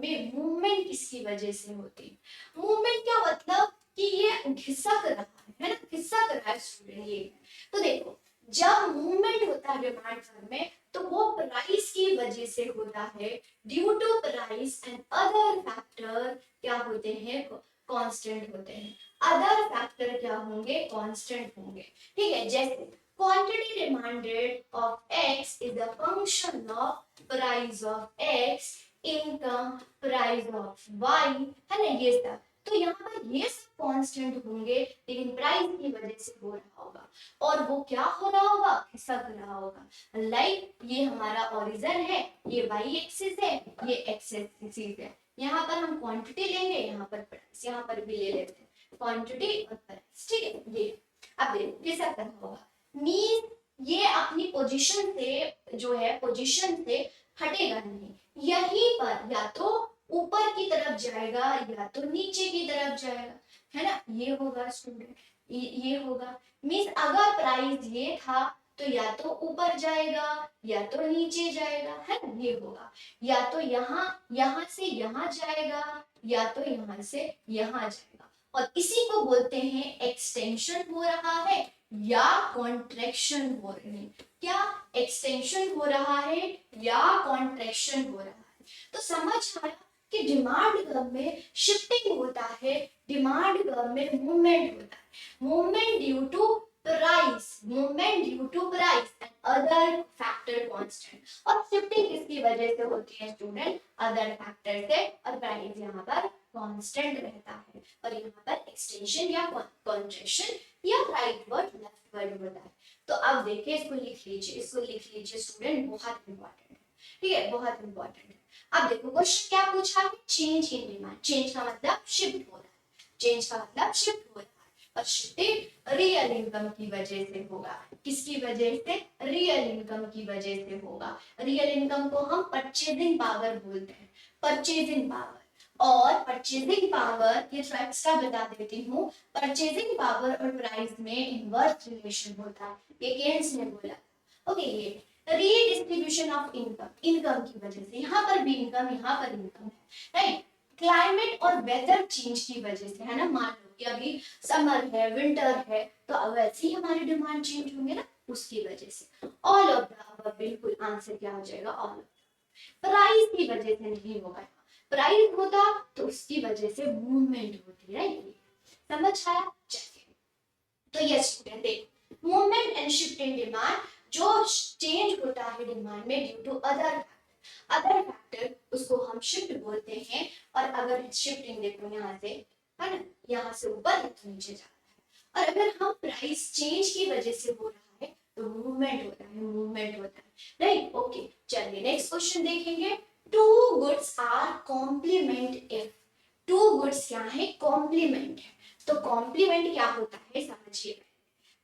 में मूवमेंट किसकी वजह से होती है। मूवमेंट क्या मतलब कि ये खिसक रहा है ना, खिसक रहा है स्टूडेंट ये। तो देखो, जब मूवमेंट होता है डिमांड कर्व में तो वो प्राइस की वजह से होता है, due to price and other factor क्या होते हैं, कांस्टेंट होते हैं, अदर फैक्टर क्या होंगे, कांस्टेंट होंगे। ठीक है, जैसे quantity demanded of X is a function of price of X, income, price of Y, है ना, ये सब। तो यहाँ पर ये सब कांस्टेंट होंगे, लेकिन प्राइस की वजह से हो रहा होगा, और वो क्या हो रहा होगा, ऐसा हो रहा होगा। लाइक ये हमारा ओरिजिन है, ये वाई एक्सिस है, ये एक्स एक्सिस है। यहाँ पर हम क्वांटिटी लेंगे, यहाँ पर प्राइस, यहाँ पर भी ले लेते हैं क्वांटिटी और प्राइस। ठीक है, ये अब देखो कैसा करना होगा। मीन ये अपनी पोजीशन से जो है, पोजीशन से हटेगा नहीं, यहीं पर या तो ऊपर की तरफ जाएगा या तो नीचे की तरफ जाएगा, है ना, ये होगा स्टूडेंट, ये होगा। मीन्स अगर प्राइस ये था तो या तो ऊपर जाएगा या तो नीचे जाएगा, है ना, ये होगा। या तो यहाँ से यहाँ जाएगा या तो यहाँ से यहाँ जाएगा, और इसी को बोलते हैं एक्सटेंशन हो रहा है या कॉन्ट्रैक्शन हो रही है। क्या एक्सटेंशन हो रहा है या कॉन्ट्रैक्शन हो रहा है। तो समझ आया कि डिमांड कर्व में शिफ्टिंग होता है, डिमांड कर्व में मूवमेंट होता है, movement due to price, movement due to price and other factor constant. और शिफ्टिंग किसकी वजह से होती है स्टूडेंट, अदर फैक्टर से, और प्राइस यहाँ पर कांस्टेंट रहता है, और यहाँ पर एक्सटेंशन या कॉन्ट्रैक्शन या राइट वर्ड लेफ्ट वर्ड होता है। तो अब देखिए, इसको लिख लीजिए, इसको लिख लीजिए स्टूडेंट, बहुत इंपॉर्टेंट है। ठीक है, बहुत इंपॉर्टेंट है। अब देखो क्वेश्चन क्या पूछा है, चेंज इन डिमांड। चेंज का मतलब शिफ्ट हो रहा है, चेंज का मतलब शिफ्ट हो रहा है, और शिफ्टिंग रियल इनकम की वजह से होगा। किसकी वजह से, रियल इनकम की वजह से होगा। रियल इनकम को हम परचेजिंग पावर बोलते हैं, परचेजिंग पावर। और परचेजिंग पावर, ये थोड़ा एक्स्ट्रा बता देती हूँ, परचेजिंग पावर और प्राइस में इनवर्स रिलेशन होता है, ये केन्स ने बोला। ओके, ये रीडिस्ट्रीब्यूशन ऑफ इनकम, इनकम की वजह से, यहाँ पर भी इनकम, यहाँ पर इनकम है, राइट। क्लाइमेट और वेदर चेंज की वजह से, है ना, मान लो कि अभी समर है, विंटर है, तो अब वैसे ही हमारे डिमांड चेंज होंगे ना, उसकी वजह से। ऑल ऑफ द अबव, बिल्कुल आंसर क्या हो जाएगा, ऑल ऑफ द। प्राइस की वजह से नहीं होगा, प्राइस होता तो उसकी वजह से मूवमेंट होती, राइट। समझ आया, चलिए। तो यस स्टूडेंट, देखो movement and shift in demand, जो चेंज होता है डिमांड में ड्यू टू अदर फैक्टर, उसको हम शिफ्ट बोलते हैं। और अगर शिफ्टिंग देखो यहाँ से, है ना, यहाँ से ऊपर या तो नीचे जा रहा है, और अगर हम प्राइस चेंज की वजह से हो रहा है तो मूवमेंट होता है, मूवमेंट होता है, राइट। ओके, चलिए नेक्स्ट क्वेश्चन देखेंगे। Two goods are complement if, two goods क्या है, कॉम्प्लीमेंट है। तो कॉम्प्लीमेंट क्या होता है समझिए।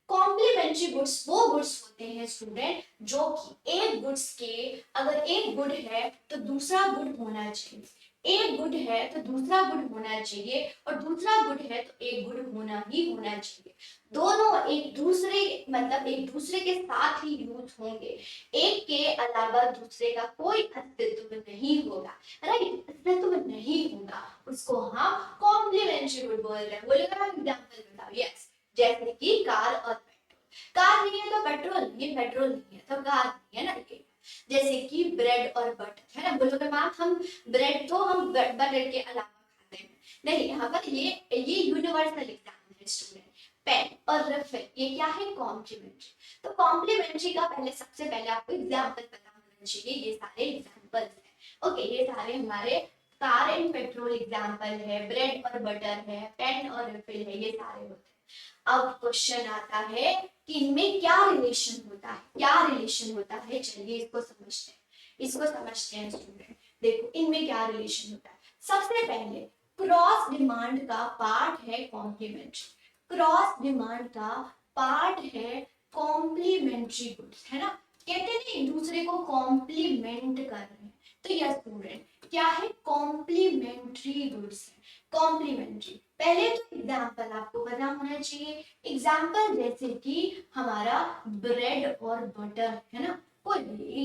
कॉम्प्लीमेंट्री गुड्स वो गुड्स होते हैं स्टूडेंट, जो कि एक गुड्स के, अगर एक गुड है तो दूसरा गुड होना चाहिए, एक गुड है तो दूसरा गुड होना चाहिए, और दूसरा गुड है तो एक गुड होना ही होना चाहिए। दोनों एक दूसरे, मतलब एक दूसरे के साथ ही यूज होंगे, एक के अलावा दूसरे का कोई अस्तित्व नहीं होगा, राइट, अस्तित्व नहीं होगा, उसको हम कॉम्प्लीमेंट्री गुड बोल रहे हैं। बोलेगा एग्जांपल बताओ, यस, जैसे कि कार और पेट्रोल, कार नहीं है तो पेट्रोल नहीं है, पेट्रोल नहीं है तो कार नहीं है ना। जैसे कि ब्रेड और बटर, है ना, बोलोगे मैम हम ब्रेड तो हम बटर के अलावा खाते हैं, नहीं, यहाँ पर ये यूनिवर्सल एग्जाम्पल है स्टूडेंट। पेन और रिफिल, ये क्या है, कॉम्प्लीमेंट्री। तो कॉम्प्लीमेंट्री का पहले, सबसे पहले आपको एग्जाम्पल पता होना चाहिए, ये सारे एग्जाम्पल्स हैं। ओके, ये सारे हमारे कार एंड पेट्रोल एग्जाम्पल है, ब्रेड और बटर है, पेन और रिफिल है, ये सारे होते हैं। अब क्वेश्चन आता है कि इनमें क्या रिलेशन होता है, क्या रिलेशन होता है, चलिए इसको समझते हैं, इसको समझते हैं स्टूडेंट। देखो इनमें क्या रिलेशन होता है। सबसे पहले क्रॉस डिमांड का पार्ट है कॉम्प्लीमेंट्री, क्रॉस डिमांड का पार्ट है कॉम्प्लीमेंट्री गुड्स, है ना, कहते हैं एक दूसरे को कॉम्प्लीमेंट कर रहे हैं। तो यस स्टूडेंट, क्या है, कॉम्प्लीमेंट्री गुड्स है, कॉम्प्लीमेंट्री। पहले तो एग्जाम्पल आपको पता होना चाहिए, एग्जाम्पल जैसे कि हमारा ब्रेड और बटर, है ना, कोई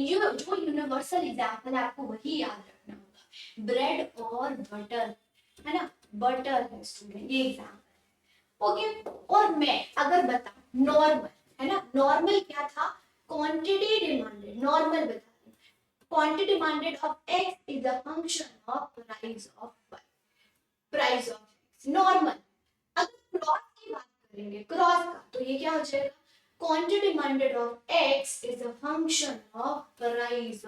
जो यूनिवर्सल एग्जाम्पल है आपको वही याद रखना होगा, ब्रेड और बटर, है ना, बटर है स्टूडेंट, ये एग्जाम्पल। ओके, और मैं अगर बताऊं नॉर्मल, है ना, नॉर्मल क्या था, क्वांटिटी डिमांडेड, नॉर्मल बता, quantity demanded of x is a function of price of y, price of x, normal. अगर क्रॉस की बात करेंगे, क्रॉस का, तो ये क्या हो जाएगा, quantity demanded of X is a function of price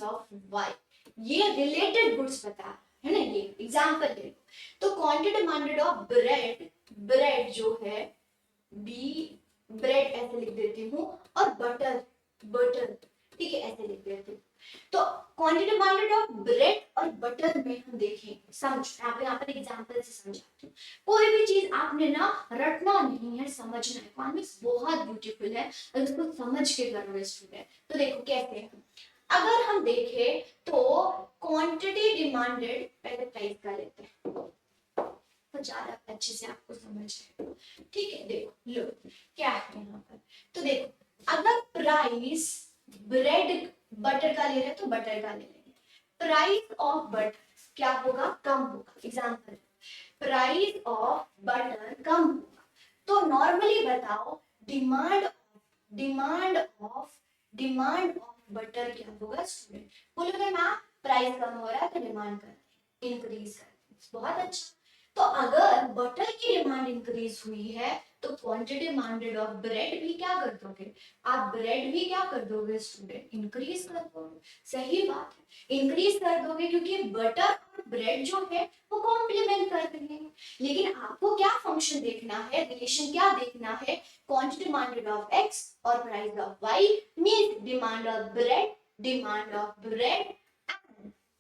of Y. ये रिलेटेड गुड्स बता है ना, ये एग्जांपल ले लो। तो quantity demanded of bread, bread जो है बी, ब्रेड ऐसे लिख देती हूँ, और बटर, बटर, ठीक है, ऐसे लिख देती हूँ। तो क्वांटिटी डिमांडेड ऑफ ब्रेड और बटर में हम देखें, समझ यहाँ पर एग्जांपल से समझाती हूँ। कोई भी चीज आपने ना रटना नहीं है, समझना है। इकोनॉमिक्स बहुत ब्यूटीफुल है, अगर उसको समझ के करोगे स्टूडेंट तो देखो कैसे है। अगर हम देखें तो क्वांटिटी डिमांडेड, पहले प्राइस का लेते हैं तो ज्यादा अच्छे से आपको समझ आएगा, ठीक है। देखो लो क्या है यहाँ पर, तो देखो अगर प्राइस ब्रेड बटर का ले रहे हैं तो बटर का ले लेंगे, प्राइस ऑफ बटर क्या होगा, कम होगा। एग्जांपल, प्राइस ऑफ बटर कम होगा, तो नॉर्मली बताओ demand, demand of demand of butter क्या होगा स्टूडेंट, बोलोगे मैम प्राइस कम हो रहा है तो डिमांड कर इंक्रीज कर, बहुत अच्छा। तो अगर बटर की डिमांड इंक्रीज हुई है तो क्वांटिटी डिमांडेड ऑफ ब्रेड भी क्या कर दोगे, आप ब्रेड भी क्या कर दोगे स्टूडेंट, इंक्रीज कर दोगे। सही बात है, इंक्रीज कर दोगे क्योंकि बटर और ब्रेड जो है वो कॉम्प्लीमेंट कर रहे हैं। लेकिन आपको क्या फंक्शन देखना है, रिलेशन क्या देखना है, क्वांटिटी डिमांडेड ऑफ एक्स और price of Y means demand of bread, demand of bread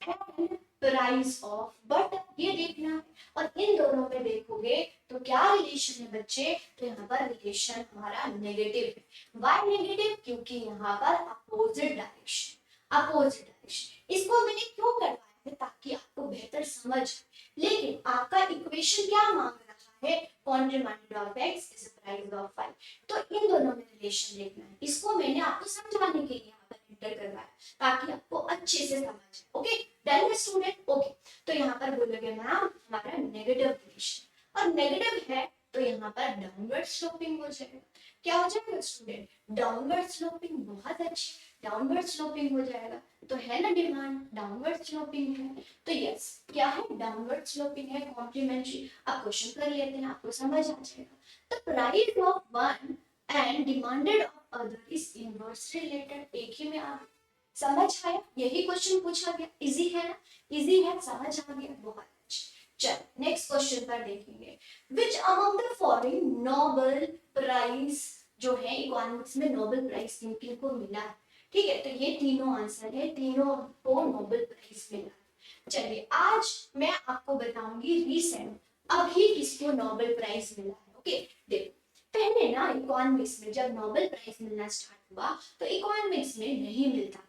and price of butter, ये देखना है। और इन दोनों में देखोगे तो क्या रिलेशन है बच्चे, तो यहाँ पर रिलेशन हमारा नेगेटिव है। वाई नेगेटिव, क्योंकि यहाँ पर अपोजिट डायरेक्शन, अपोजिट डायरेक्शन। इसको मैंने क्यों करवाया है, ताकि आपको बेहतर समझ। लेकिन आपका इक्वेशन क्या मांग रहा है, quantity of X is price of Y, तो इन दोनों में रिलेशन देखना है। इसको मैंने आपको समझाने के लिए यहाँ पर इंटर करवाया ताकि आपको अच्छे से समझ। ओके डन है स्टूडेंट, ओके। तो यहाँ पर बोलोगे मैम हमारा नेगेटिव रिलेशन, और नेगेटिव है तो यहाँ पर डाउनवर्ड स्लोपिंग हो जाएगा। क्या हो जाएगा स्टूडेंट, डाउनवर्ड स्लोपिंग, बहुत अच्छी, डाउनवर्ड स्लोपिंग हो जाएगा। तो है ना डिमांड डाउनवर्ड स्लोपिंग है, तो यस क्या है, डाउनवर्ड स्लोपिंग है, कॉम्प्लीमेंट्री। अब क्वेश्चन कर लेते हैं, आपको समझ आ जाएगा। तो price of one and demanded of other is inversely related, एक ही में आप समझ आया, यही क्वेश्चन पूछा गया, इजी है ना, इजी है, समझ आ गया, बहुत अच्छा। चल नेक्स्ट क्वेश्चन पर देखेंगे, which among the following Nobel prize जो है इकोनॉमिक्स में नोबेल प्राइज किन किन को मिला है, ठीक है। तो ये तीनों आंसर है, तीनों को नोबेल प्राइज मिला। चलिए आज मैं आपको बताऊंगी रिसेंट अभी किसको नोबेल प्राइज मिला है। ओके देखो, पहले ना इकोनॉमिक्स में जब नोबेल प्राइज मिलना स्टार्ट हुआ तो इकोनॉमिक्स में नहीं मिलता,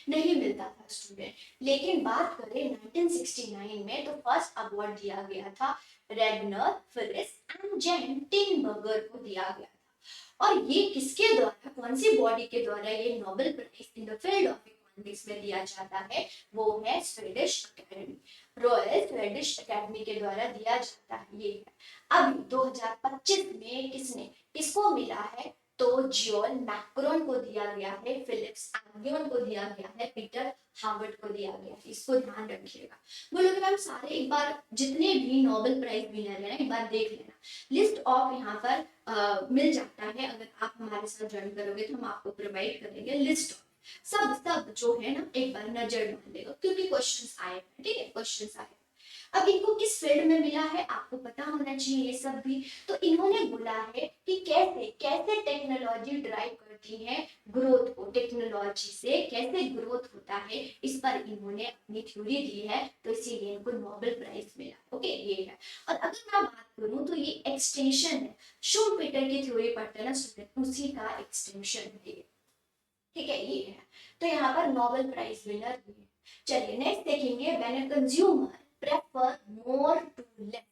नहीं मिलता था स्टूडेंट। लेकिन बात करें 1969 में तो फर्स्ट अवार्ड दिया गया था रेगनर, फिरिस एंड जेन टिनबर्गर को दिया गया था। और ये किसके द्वारा, कौन सी बॉडी के द्वारा ये Nobel prize in the field of economics में दिया जाता है, वो है Swedish academy, royal Swedish academy के द्वारा दिया जाता है। ये है अभी 2025 में किसने, किसको मिला है, तो जियोल मैक्रोन को दिया गया है, फिलिप्स एल्गियन को दिया गया है, पीटर हार्वर्ड को दिया गया है। इसको ध्यान रखिएगा। बोलोगे मैम सारे एक बार जितने भी नोबेल प्राइज विनर हैं एक बार देख लेना, लिस्ट ऑफ यहाँ पर मिल जाता है। अगर आप हमारे साथ ज्वाइन करोगे तो हम आपको प्रोवाइड करेंगे लिस्ट ऑफ सब सब जो है ना, एक बार नजर मार लेगा क्योंकि क्वेश्चंस आए हैं, ठीक है, क्वेश्चंस आए। अब इनको किस फील्ड में मिला है आपको पता होना चाहिए ये सब भी। तो इन्होंने बोला है कि कैसे कैसे टेक्नोलॉजी ड्राइव करती है ग्रोथ को, टेक्नोलॉजी से कैसे ग्रोथ होता है, इस पर इन्होंने अपनी थ्योरी दी है, तो इसीलिए इनको नोबेल प्राइज मिला। ओके ये है। और अगर मैं बात करूं तो ये एक्सटेंशन है, शूमपीटर की थ्योरी पढ़ते हैं ना स्टूडेंट, उसी का एक्सटेंशन है, ठीक है ये है। तो यहाँ पर नोबेल प्राइज विनर हुए। चलिए नेक्स्ट देखेंगे, when a consumer prefer more to less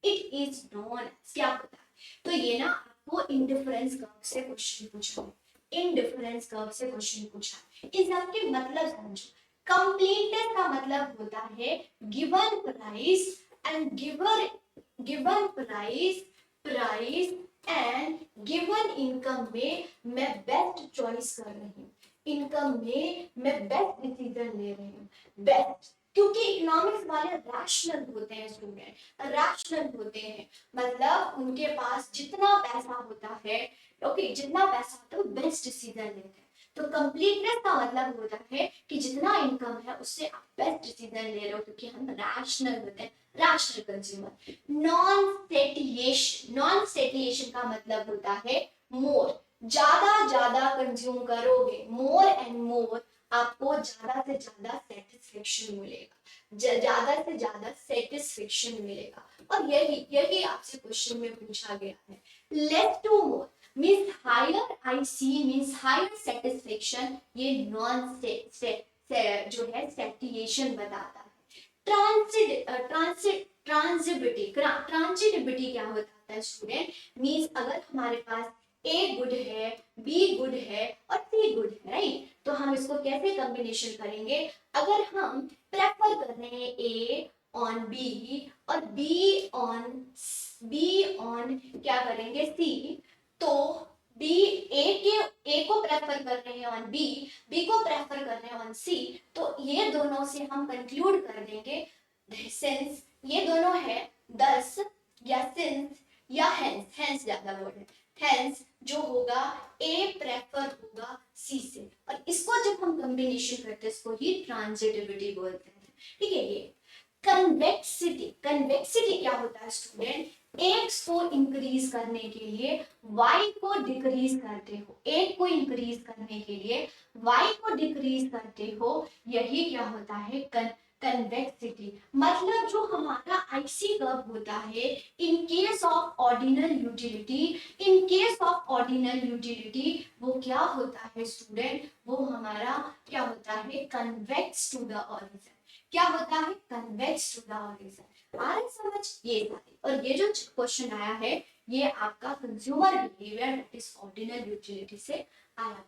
it is known as, क्या होता है। तो ये ना आपको इंडिफरेंस कर्व से क्वेश्चन पूछा है, इंडिफरेंस कर्व से क्वेश्चन पूछा है। इन सब के मतलब समझो। कंप्लीटनेस का मतलब होता है given price and given price, price and given income में मैं बेस्ट चॉइस कर रही हूँ, इनकम में मैं बेस्ट डिसीजन ले रही हूँ, बेस्ट क्योंकि इकोनॉमिक्स वाले रैशनल होते हैं स्टूडेंट, रैशनल होते हैं, मतलब उनके पास जितना पैसा होता है, ओके, जितना पैसा होता है वो बेस्ट डिसीजन लेते हैं। तो कंप्लीटनेस का मतलब होता है कि जितना इनकम है उससे आप बेस्ट डिसीजन ले रहे हो, क्योंकि हम रैशनल होते हैं, रैशनल कंज्यूमर। नॉन सेटिएशन का मतलब होता है मोर, ज्यादा ज्यादा कंज्यूम करोगे, मोर एंड मोर, आपको ज्यादा से ज्यादा सेटिस्फेक्शन मिलेगा, ज्यादा से ज्यादा सेटिस्फेक्शन मिलेगा। और यही यही आपसे क्वेश्चन में पूछा गया है। Less to more means higher IC means higher satisfaction, ये नॉन जो है सेटिएशन बताता है। ट्रांजिटिविटी क्या होता है स्टूडेंट, मीन्स अगर हमारे पास ए गुड है, बी गुड है और सी गुड है, राइट, तो हम इसको कैसे कॉम्बिनेशन करेंगे, अगर हम प्रेफर कर रहे हैं ए ऑन बी और बी ऑन क्या करेंगे सी, तो बी ए को प्रेफर कर रहे हैं ऑन बी, बी को प्रेफर कर रहे हैं ऑन सी, तो ये दोनों से हम कंक्लूड कर देंगे सिंस ये दोनों है 10, या सिंस या हेंस ज्यादा वर्ड है, हेंस जो होगा ए प्रेफर होगा सी से, और इसको जब हम कॉम्बिनेशन करते हैं इसको ही ट्रांजिटिविटी बोलते हैं। ठीक है, ये कन्वेक्सिटी क्या होता है स्टूडेंट, एक्स को इंक्रीज करने के लिए वाई को डिक्रीज करते हो, एक को इंक्रीज करने के लिए वाई को डिक्रीज करते हो, यही क्या होता है कन्वेक्सिटी। मतलब जो हमारा आईसी कर्व होता है इन case of ordinal utility, in case of ordinal utility वो क्या होता है स्टूडेंट, वो हमारा क्या होता है कन्वेक्स टू द ऑरिजिन, क्या होता है कन्वेक्स टू द ऑरिजिन। आ रही समझ ये सारी, और ये जो क्वेश्चन आया है ये आपका consumer behaviour that is ordinal utility से आया हुआ।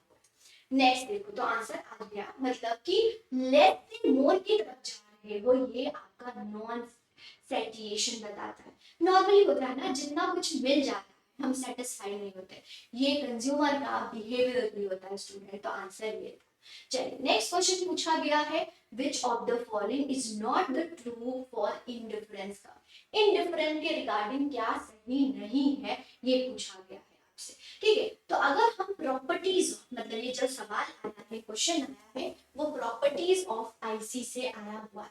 नेक्स्ट देखो, तो आंसर आ गया, मतलब कि लेस से मोर की तरफ जा रहे हो, ये आपका नॉन सेटिएशन बताता है। नॉर्मली होता है ना, जितना कुछ मिल जाता है हम सेटिस्फाई नहीं होते, ये कंज्यूमर का बिहेवियर भी होता है स्टूडेंट, तो आंसर ये था। चलिए नेक्स्ट क्वेश्चन पूछा गया है, विच of the following is not the true for indifference का, इंडिफरेंस के रिगार्डिंग क्या सही नहीं है ये पूछा गया है आपसे। ठीक है, तो अगर हम प्रॉपर्टीज, मतलब ये जो सवाल आया है, क्वेश्चन आया है, वो प्रॉपर्टीज ऑफ आईसी से आया हुआ है।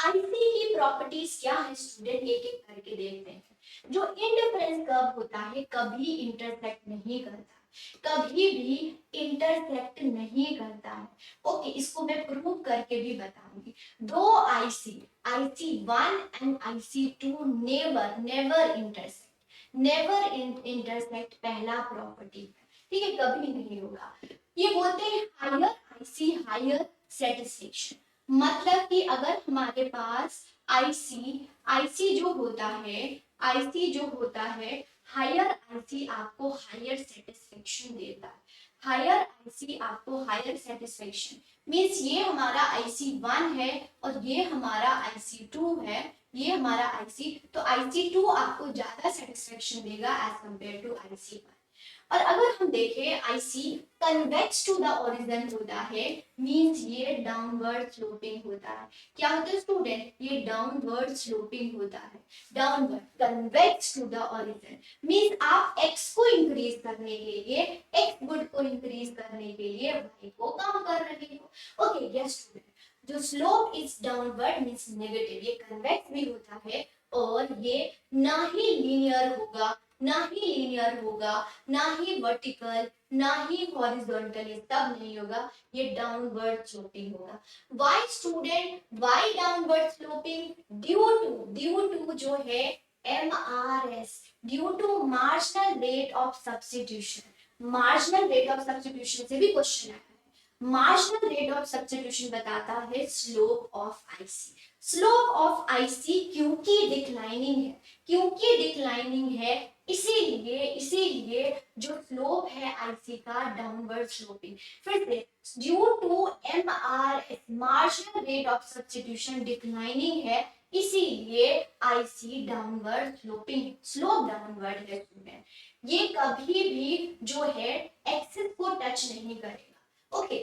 आईसी की प्रॉपर्टीज क्या है स्टूडेंट, एक एक करके देखते हैं। जो इंडिफरेंस कर्व होता है कभी इंटरसेक्ट नहीं करता, कभी भी इंटरसेक्ट नहीं करता है। ओके, इसको मैं प्रूव करके भी बताऊंगी। दो IC 1 and IC 2 never intersect पहला प्रॉपर्टी है। ठीक है, कभी नहीं होगा। ये बोलते हैं हायर आईसी हायर सेटिस्फेक्शन, मतलब कि अगर हमारे पास आईसी जो होता है, आईसी जो होता है, हायर आईसी आपको हायर सेटिस्फेक्शन देता है, हायर आईसी आपको हायर सेटिस्फेक्शन मींस ये हमारा आईसी 1 है और ये हमारा आईसी 2 है, ये हमारा आईसी, तो आईसी 2 आपको ज्यादा सेटिस्फेक्शन देगा एज कंपेयर टू आईसी 1। और अगर हम देखें IC convex to the origin होता है, मींस ये डाउनवर्ड स्लोपिंग होता है। क्या होता है स्टूडेंट, ये डाउनवर्ड स्लोपिंग होता है, downward convex to the origin means आप x को इंक्रीज करने के लिए, x गुड को इंक्रीज करने के लिए y को कम कर रहे हो। ओके यस स्टूडेंट, जो slope is downward means negative, ये कन्वेक्स भी होता है और ये ना ही लीनियर होगा, ना ही वर्टिकल, ना ही हॉरिजॉन्टल, ये सब नहीं होगा, ये डाउनवर्ड स्लोपिंग होगा। Why student, why downward sloping, due to जो है MRS, due to marginal rate of substitution. Marginal rate of substitution से भी क्वेश्चन आया है। मार्जिनल रेट ऑफ सब्स्टिट्यूशन बताता है slope of IC, slope of IC क्योंकि डिक्लाइनिंग है, इसीलिए जो स्लोप है आईसी का डाउनवर्ड स्लोपिंग। फिर से due to MRS marginal rate of substitution declining है, इसीलिए IC downward sloping, slope downward है स्टूडेंट। ये कभी भी जो है एक्सिस को टच नहीं करेगा। ओके,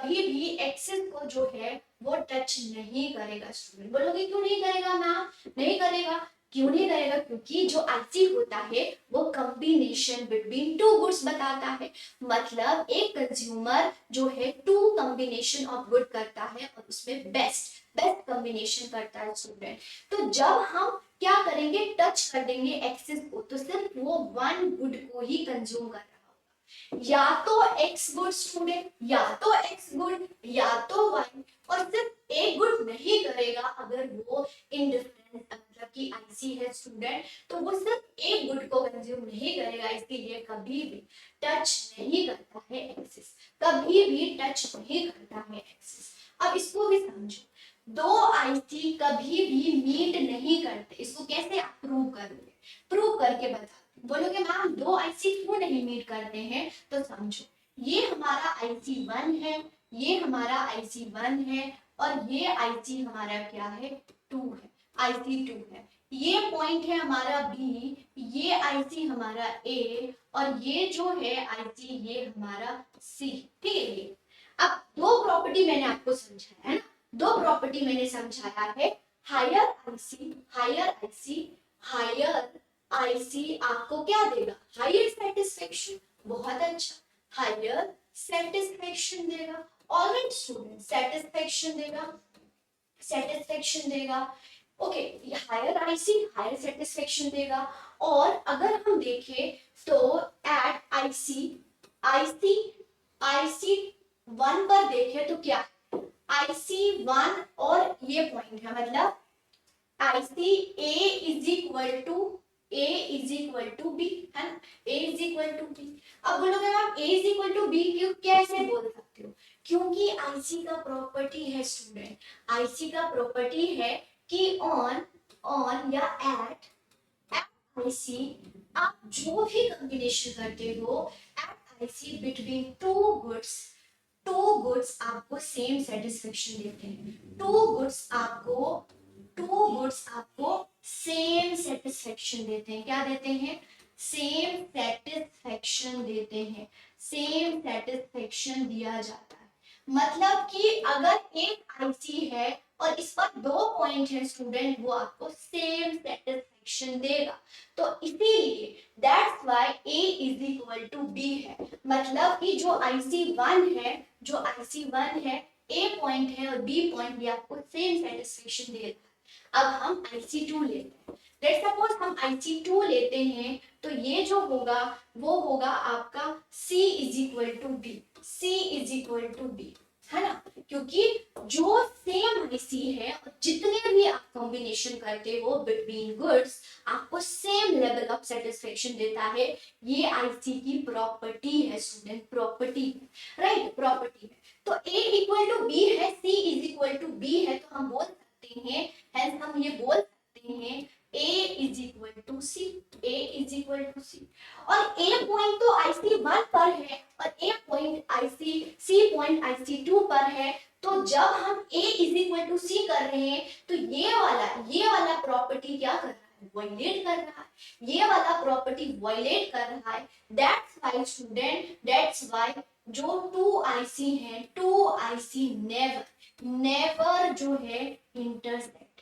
कभी भी एक्सिस को जो है वो टच नहीं करेगा। स्टूडेंट बोलोगे क्यों नहीं करेगा मैम? नहीं करेगा, क्यों नहीं करेगा? क्योंकि जो आईसी होता है वो कॉम्बिनेशन बिटवीन टू गुड्स बताता है। मतलब एक कंज्यूमर जो है टू कॉम्बिनेशन ऑफ गुड करता है और उसमें बेस्ट बेस्ट कॉम्बिनेशन करता है स्टूडेंट। तो जब हम क्या करेंगे, टच कर देंगे एक्सिस को, तो सिर्फ वो वन गुड को ही कंज्यूम कर रहा होगा। या तो एक्स गुड स्टूडेंट, या तो एक्स गुड, या तो वाई, और सिर्फ एक गुड नहीं करेगा। अगर वो इंडिफरेंट मतलब कि आईसी है स्टूडेंट, तो वो सिर्फ एक गुड को कंज्यूम नहीं करेगा, इसलिए कभी भी टच नहीं करता है एक्सिस, कभी भी टच नहीं करता है एक्सिस। अब इसको भी समझो, दो आईसी कभी भी मीट नहीं करते। इसको कैसे आप प्रूव करोगे? प्रूव करके बता। बोलोगे मैम दो आईसी क्यों नहीं मीट करते हैं? तो समझो, ये हमारा आईसी 1 है, ये हमारा आईसी 1 है, और ये आईसी हमारा क्या है? 2 है, आईसी 2 है। ये पॉइंट है हमारा बी, ये आईसी हमारा ए, और ये जो है आईसी ये हमारा सी। ठीक है, ये अब दो प्रॉपर्टी मैंने आपको समझाया है ना, दो प्रॉपर्टी मैंने समझाया है। Higher IC, higher IC, higher IC आपको क्या देगा? Higher satisfaction. बहुत अच्छा, हायर सेटिस्फेक्शन देगा। ऑलराइट स्टूडेंट, सेटिस्फेक्शन देगा, सेटिस्फेक्शन देगा। Okay, higher IC higher satisfaction देगा। और अगर हम देखें तो एट आईसी, आईसी आईसी 1 पर देखें तो क्या आईसी 1 और ये पॉइंट है, मतलब IC A is equal to B, है ना? A is equal to B. अब बोलोगे ma'am A is equal to B क्यों, कैसे बोल सकते हो? क्योंकि आईसी का प्रॉपर्टी है स्टूडेंट, आईसी का प्रॉपर्टी है कि ऑन ऑन या एट आईसी आप जो भी कॉम्बिनेशन करते हो at IC between two goods आपको सेम सेटिस्फेक्शन देते हैं। टू गुड्स आपको सेम सेटिस्फेक्शन देते हैं। क्या देते हैं? सेम सेटिस्फेक्शन देते हैं, सेम सेटिस्फेक्शन दिया जाता है। मतलब कि अगर एक आईसी है और इस पर दो पॉइंट है स्टूडेंट, वो आपको सेम सेटिस्फेक्शन देगा। तो इसीलिए that's why A is equal to B है। मतलब कि जो आईसी 1 है, जो आईसी 1 है, ए पॉइंट है और बी पॉइंट भी आपको सेम सेटिस्फेक्शन दे रहा है। अब हम IC2 लेते हैं। लेट्स सपोज हम IC2 लेते हैं, तो ये जो होगा वो होगा आपका C is equal to B, C is equal to B, है ना? क्योंकि जो सेम आईसी है और जितने भी आप कॉम्बिनेशन करते हो बिटवीन गुड्स आपको सेम लेवल ऑफ सेटिस्फेक्शन देता है। ये आईसी की प्रॉपर्टी है स्टूडेंट, प्रॉपर्टी, राइट, प्रॉपर्टी है। तो A इक्वल टू बी है, C is equal to B है, तो हम बोल सकते हैं, हेंस हम ये बोल सकते हैं A is equal to C, A is equal to C. और A पॉइंट तो IC1 पर है और A point C point IC2 पर है। तो जब हम A इज इक्वल टू सी कर रहे हैं तो ये वाला प्रॉपर्टी क्या कर रहा है? वायलेट कर रहा है। ये वाला प्रॉपर्टी वायलेट कर रहा है। That's why student, that's why जो टू आईसी है, टू आईसी नेवर जो है इंटरसेक्ट,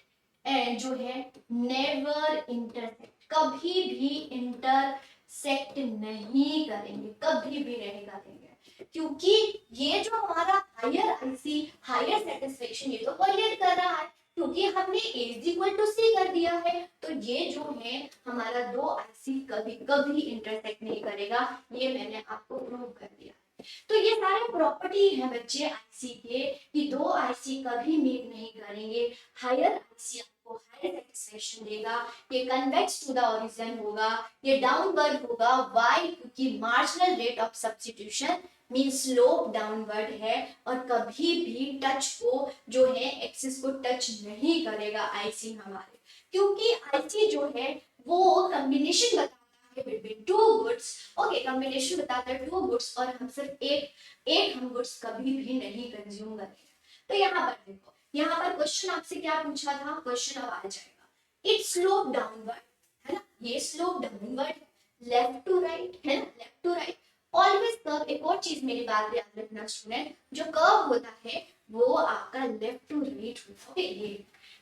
जो है नेवर इंटरसेक्ट, कभी भी इंटरसेक्ट नहीं करेंगे, कभी भी नहीं करेंगे। क्योंकि ये जो हमारा हायर आईसी हायर सेटिस्फेक्शन ये तो वायलेट कर रहा है, क्योंकि हमने A इज इक्वल टू सी कर दिया है। तो ये जो है हमारा दो आईसी कभी कभी इंटरसेक्ट नहीं करेगा, ये मैंने आपको प्रूव कर दिया। तो ये सारे प्रॉपर्टी है बच्चे आईसी के कि दो आईसी कभी मीट नहीं करेंगे। हायर आईसी आपको हायर सेटिस्फेक्शन देगा, ये कन्वेक्स टू द ओरिजिन होगा, ये डाउनवर्ड होगा। व्हाई? क्योंकि marginal rate of substitution mean slope downward है और कभी भी टच को जो है एक्सिस को टच नहीं करेगा आईसी हमारे, क्योंकि आईसी जो है वो कॉम्बिनेशन बताता है between two goods. Okay, combination बताता है टू गुड्स और हम सिर्फ एक हम गुड्स कभी भी नहीं कंज्यूम करेंगे। तो यहाँ पर देखो, यहाँ पर क्वेश्चन आपसे क्या पूछा था? क्वेश्चन अब आ जाएगा, इट स्लोप डाउनवर्ड, है ना? ये slope downward left to right, है ना? Left to right. Always curve, एक और चीज मेरी बात याद रखना स्टूडेंट, जो कर्व होता है वो आपका लेफ्ट टू राइट होता है।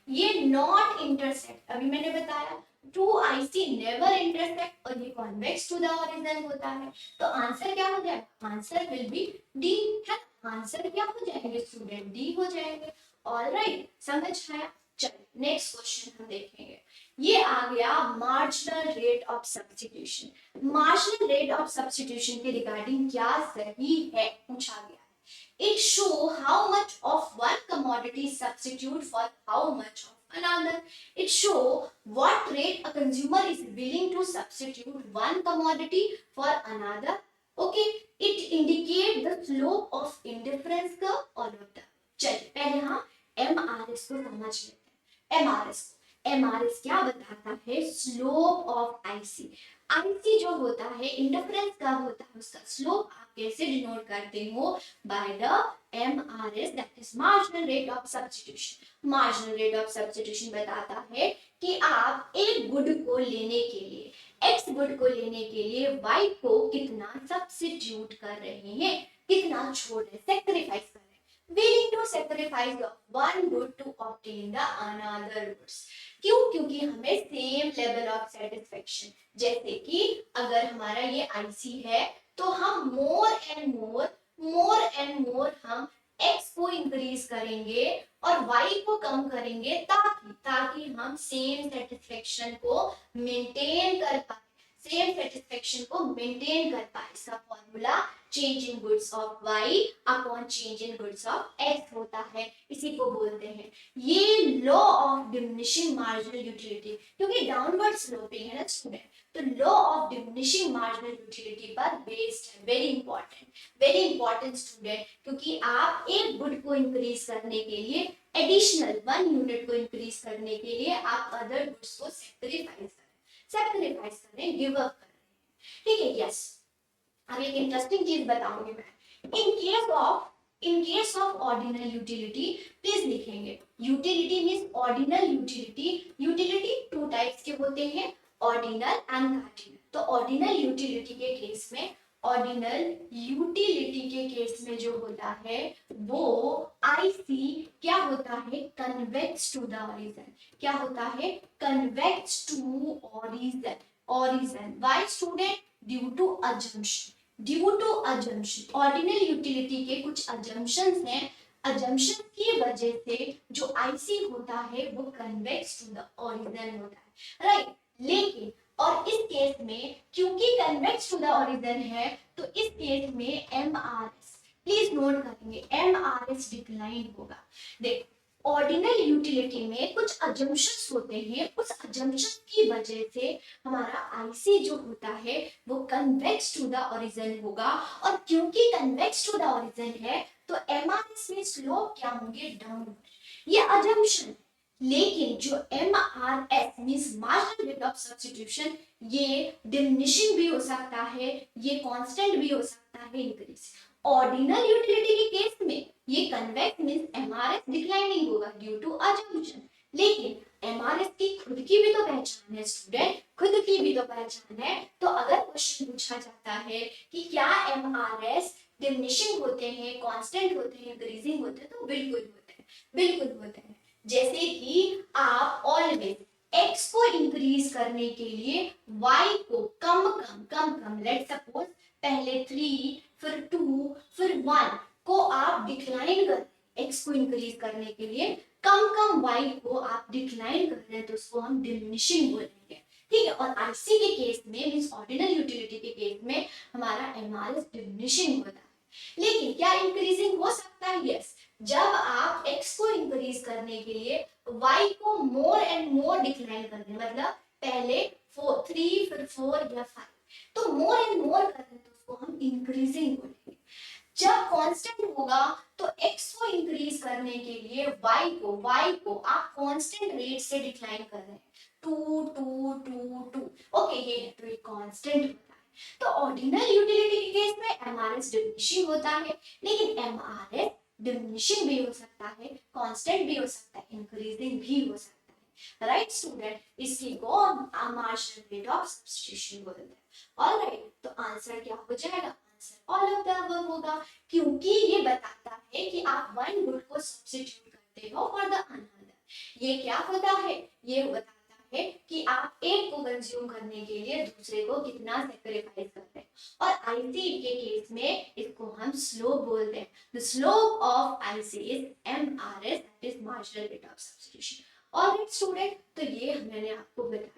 ये नॉट इंटरसेक्ट, अभी मैंने बताया टू आईसी नेवर इंटरसेक्ट, और ये कॉन्वेक्स टू द ओरिजिन होता है। तो आंसर क्या हो जाएगा, आंसर विल बी डी, है। आंसर क्या हो जाएंगे स्टूडेंट, डी हो जाएंगे। ऑलराइट, समझ आया। चलिए नेक्स्ट क्वेश्चन हम देखेंगे। ये आ गया marginal rate of substitution. Marginal rate of substitution के रिगार्डिंग क्या सही है पूछा गया है। It show how much of one commodity substitute for how much of another. It show what rate a consumer is willing to substitute one commodity for another. Okay, it indicate the slope of indifference curve, all of that. चलिए पहले हम MRS को समझ लेते हैं। MRS क्या बताता है, स्लोप ऑफ आईसी। आईसी जो होता है इंटरफेरेंस कर्व होता है, उसका स्लोप आप कैसे डिनोट करते हो, by the MRS, that is marginal rate of substitution. Marginal rate of substitution बताता है कि आप एक गुड को लेने के लिए, एक्स गुड को लेने के लिए वाई को कितना सब्स्टिट्यूट कर रहे हैं, कितना छोड़ रहे, सेक्रीफाइस कर रहे हैं, willing to sacrifice one good to obtain the another goods. क्यों, क्योंकि हमें सेम लेवल ऑफ सेटिस्फेक्शन, जैसे कि अगर हमारा ये आईसी है तो हम मोर एंड मोर हम एक्स को इंक्रीज करेंगे और वाई को कम करेंगे, ताकि ताकि हम सेम सेटिस्फेक्शन को मेंटेन कर पाए, सेम सेटिस्फेक्शन को मेंटेन कर पाए। इसका formula change in goods of y upon change in goods of x होता है, इसी को बोलते हैं ये law of diminishing marginal utility, क्योंकि डाउनवर्ड स्लोपिंग है ना स्टूडेंट, तो law of diminishing marginal utility पर बेस्ड है। वेरी इंपॉर्टेंट स्टूडेंट, क्योंकि आप एक गुड को इंक्रीज करने के लिए, एडिशनल 1 यूनिट को इंक्रीज करने के लिए आप अदर गुड्स को सेक्रीफाइस करें, गिव अप करें, ठीक है। यस, अब एक इंटरेस्टिंग चीज बताऊंगी मैं। In case of ordinal utility, please लिखेंगे, utility means ordinal utility. Utility two types के होते हैं, ऑर्डिनल एंड कार्डिनल। तो ऑर्डिनल यूटिलिटी के केस में, ऑर्डिनल यूटिलिटी के केस में जो होता है वो आईसी क्या होता है, कन्वेक्स टू द ओरिजिन। क्या होता है, convex to origin. Why student, due to assumption. Due to assumption, ordinal utility के कुछ अजम्पशंस हैं, अजम्पशन की वजह से जो आईसी होता है वो कन्वेक्स टू द ओरिजिन होता है, राइट। लेकिन और इस केस में क्योंकि कन्वेक्स टू द ओरिजिन है, तो इस केस में एमआरएस, प्लीज नोट करेंगे, एमआरएस डिक्लाइन होगा। देख, ऑर्डिनल यूटिलिटी में कुछ अजम्पशंस होते हैं, उस अजम्पशन की वजह से हमारा आईसी जो होता है वो कन्वेक्स टू द ओरिजिन होगा, और क्योंकि कन्वेक्स टू द ओरिजिन है तो एमआरएस में स्लोप क्या होंगे, डाउनवर्ड। ये अजम्पशन, लेकिन जो MRS means marginal rate of substitution, ये डिमिनिशिंग भी हो सकता है, ये कांस्टेंट भी हो सकता है, इंक्रीज। ऑर्डिनल यूटिलिटी के केस में ये कन्वेक्स मींस MRS डिक्लाइनिंग होगा ड्यू टू अजम्पशन, लेकिन MRS की खुद की भी तो पहचान है स्टूडेंट, खुद की भी तो पहचान है। तो अगर क्वेश्चन पूछा जाता है कि क्या MRS डिमिनिशिंग होते हैं, कांस्टेंट होते हैं, इंक्रीजिंग होते हैं, तो बिल्कुल होते हैं, बिल्कुल होते हैं। जैसे कि आप ऑलवेज x को इंक्रीज करने के लिए y को कम, लेट सपोज पहले 3 फिर 2 फिर 1 को आप डिक्लाइन कर, x को इंक्रीज करने के लिए कम y को आप डिक्लाइन कर रहे हैं, तो उसको हम डिमिनिशिंग बोलेंगे, ठीक है। और आईसी के केस में मींस ऑर्डिनल यूटिलिटी के केस में हमारा एमआरएस डिमिनिशिंग होता है। लेकिन क्या इंक्रीजिंग हो सकता है, यस, जब आप x को इंक्रीज करने के लिए y को मोर एंड मोर डिक्लाइन कर दें, मतलब पहले 3 फिर 4 या 5, तो मोर एंड मोर कर दें तो उसको हम इंक्रीजिंग बोलेंगे। जब कांस्टेंट होगा तो x को इंक्रीज करने के लिए y को आप कांस्टेंट रेट से डिक्लाइन कर रहे हैं, 2 2 2 2, ओके, ये है, तो ये कांस्टेंट होता है। तो ऑर्डिनल यूटिलिटी के केस में एमआरएस डिमिनिशिंग होता है, लेकिन एमआरएस डिमिनिशिंग भी हो सकता है, कांस्टेंट भी हो सकता है, इंक्रीजिंग भी हो सकता है, राइट स्टूडेंट। इसी को मार्जिनल रेट ऑफ सब्स्टिट्यूशन बोलते हैं। ऑलराइट, तो आंसर क्या हो जाएगा, answer all of the above होगा, क्योंकि ये बताता है कि आप वन गुड को सब्स्टिट्यूट करते हो फॉर द अनदर। ये क्या होता है, ये बताता है कि आप एक को कंज्यूम करने के लिए दूसरे को कितना सेक्रीफाइस करते हैं। और आईसी के केस में इसको हम स्लोप बोलते हैं। The slope of IC is MRS, that is marginal rate of substitution. Alright student, तो ये मैंने आपको बताया।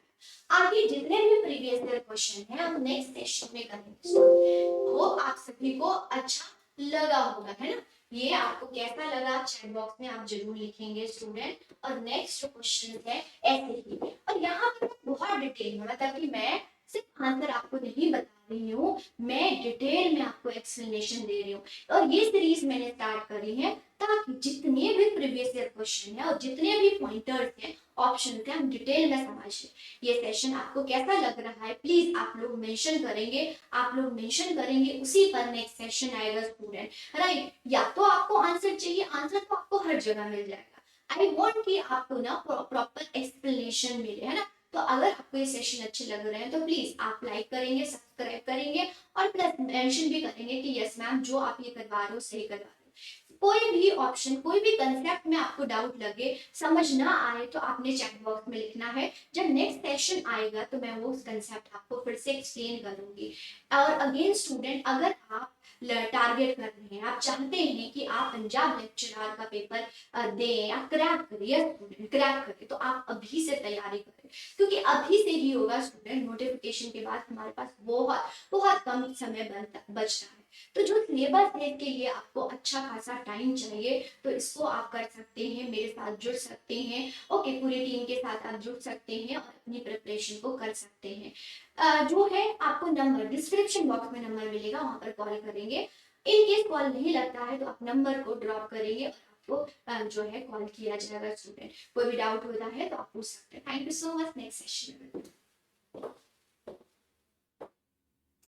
आगे जितने भी प्रीवियस ईयर क्वेश्चन है हम नेक्स्ट सेशन में करेंगे। वो आप सभी को अच्छा लगा होगा, है ना। ये आपको कैसा लगा चैट बॉक्स में आप जरूर लिखेंगे स्टूडेंट। और नेक्स्ट जो क्वेश्चन है ऐसे ही, और यहाँ पर बहुत डिटेल में, मतलब कि मैं सिर्फ आंसर आपको नहीं बता रही हूँ, मैं डिटेल में आपको एक्सप्लेनेशन दे रही हूँ। और ये सीरीज मैंने स्टार्ट करी है ताकि जितने भी प्रीवियस ईयर क्वेश्चन है और जितने भी पॉइंटर्स हैं, ऑप्शन थे, हम डिटेल में समझें। ये सेशन आपको कैसा लग रहा है प्लीज आप लोग मेंशन करेंगे, आप लोग मेंशन करेंगे, उसी पर नेक्स्ट सेशन आएगा स्टूडेंट, राइट। या तो आपको आंसर चाहिए, आंसर तो आपको हर जगह मिल जाएगा। आई वांट कि आपको ना प्रॉपर एक्सप्लेनेशन मिले, है ना। तो अगर आपको ये सेशन अच्छे लग रहे हैं तो प्लीज आप लाइक करेंगे, सब्सक्राइब करेंगे और प्लस मेंशन भी करेंगे कि यस मैम जो आप ये करवा रहे हो सही करवा रहे हो। कोई भी ऑप्शन, कोई भी कंसेप्ट में आपको डाउट लगे, समझ ना आए, तो आपने चैट बॉक्स में लिखना है। जब नेक्स्ट सेशन आएगा तो मैं वो कंसेप्ट आपको फिर से एक्सप्लेन करूंगी। और अगेन स्टूडेंट, अगर आप टारगेट कर रहे हैं, आप चाहते हैं कि आप पंजाब लेक्चरर का पेपर दें या क्रैक करें, या स्टूडेंट क्रैक करें, तो आप अभी से तैयारी करें, क्योंकि अभी से ही होगा स्टूडेंट। नोटिफिकेशन के बाद हमारे पास बहुत बहुत कम समय बचता है। तो जो सिलेबस है के लिए आपको अच्छा खासा टाइम चाहिए, तो इसको आप कर सकते हैं, मेरे साथ जुड़ सकते हैं। ओके, पूरी टीम के साथ आप जुड़ सकते हैं और अपनी प्रिपरेशन को कर सकते हैं। जो है आपको नंबर डिस्क्रिप्शन बॉक्स में नंबर मिलेगा, वहां पर कॉल करेंगे। इन केस कॉल नहीं लगता है तो आप नंबर को ड्रॉप करेंगे और आपको जो है कॉल किया जाएगा स्टूडेंट। कोई भी डाउट होता है तो आप पूछ सकते हैं। Thank you so much, next session में।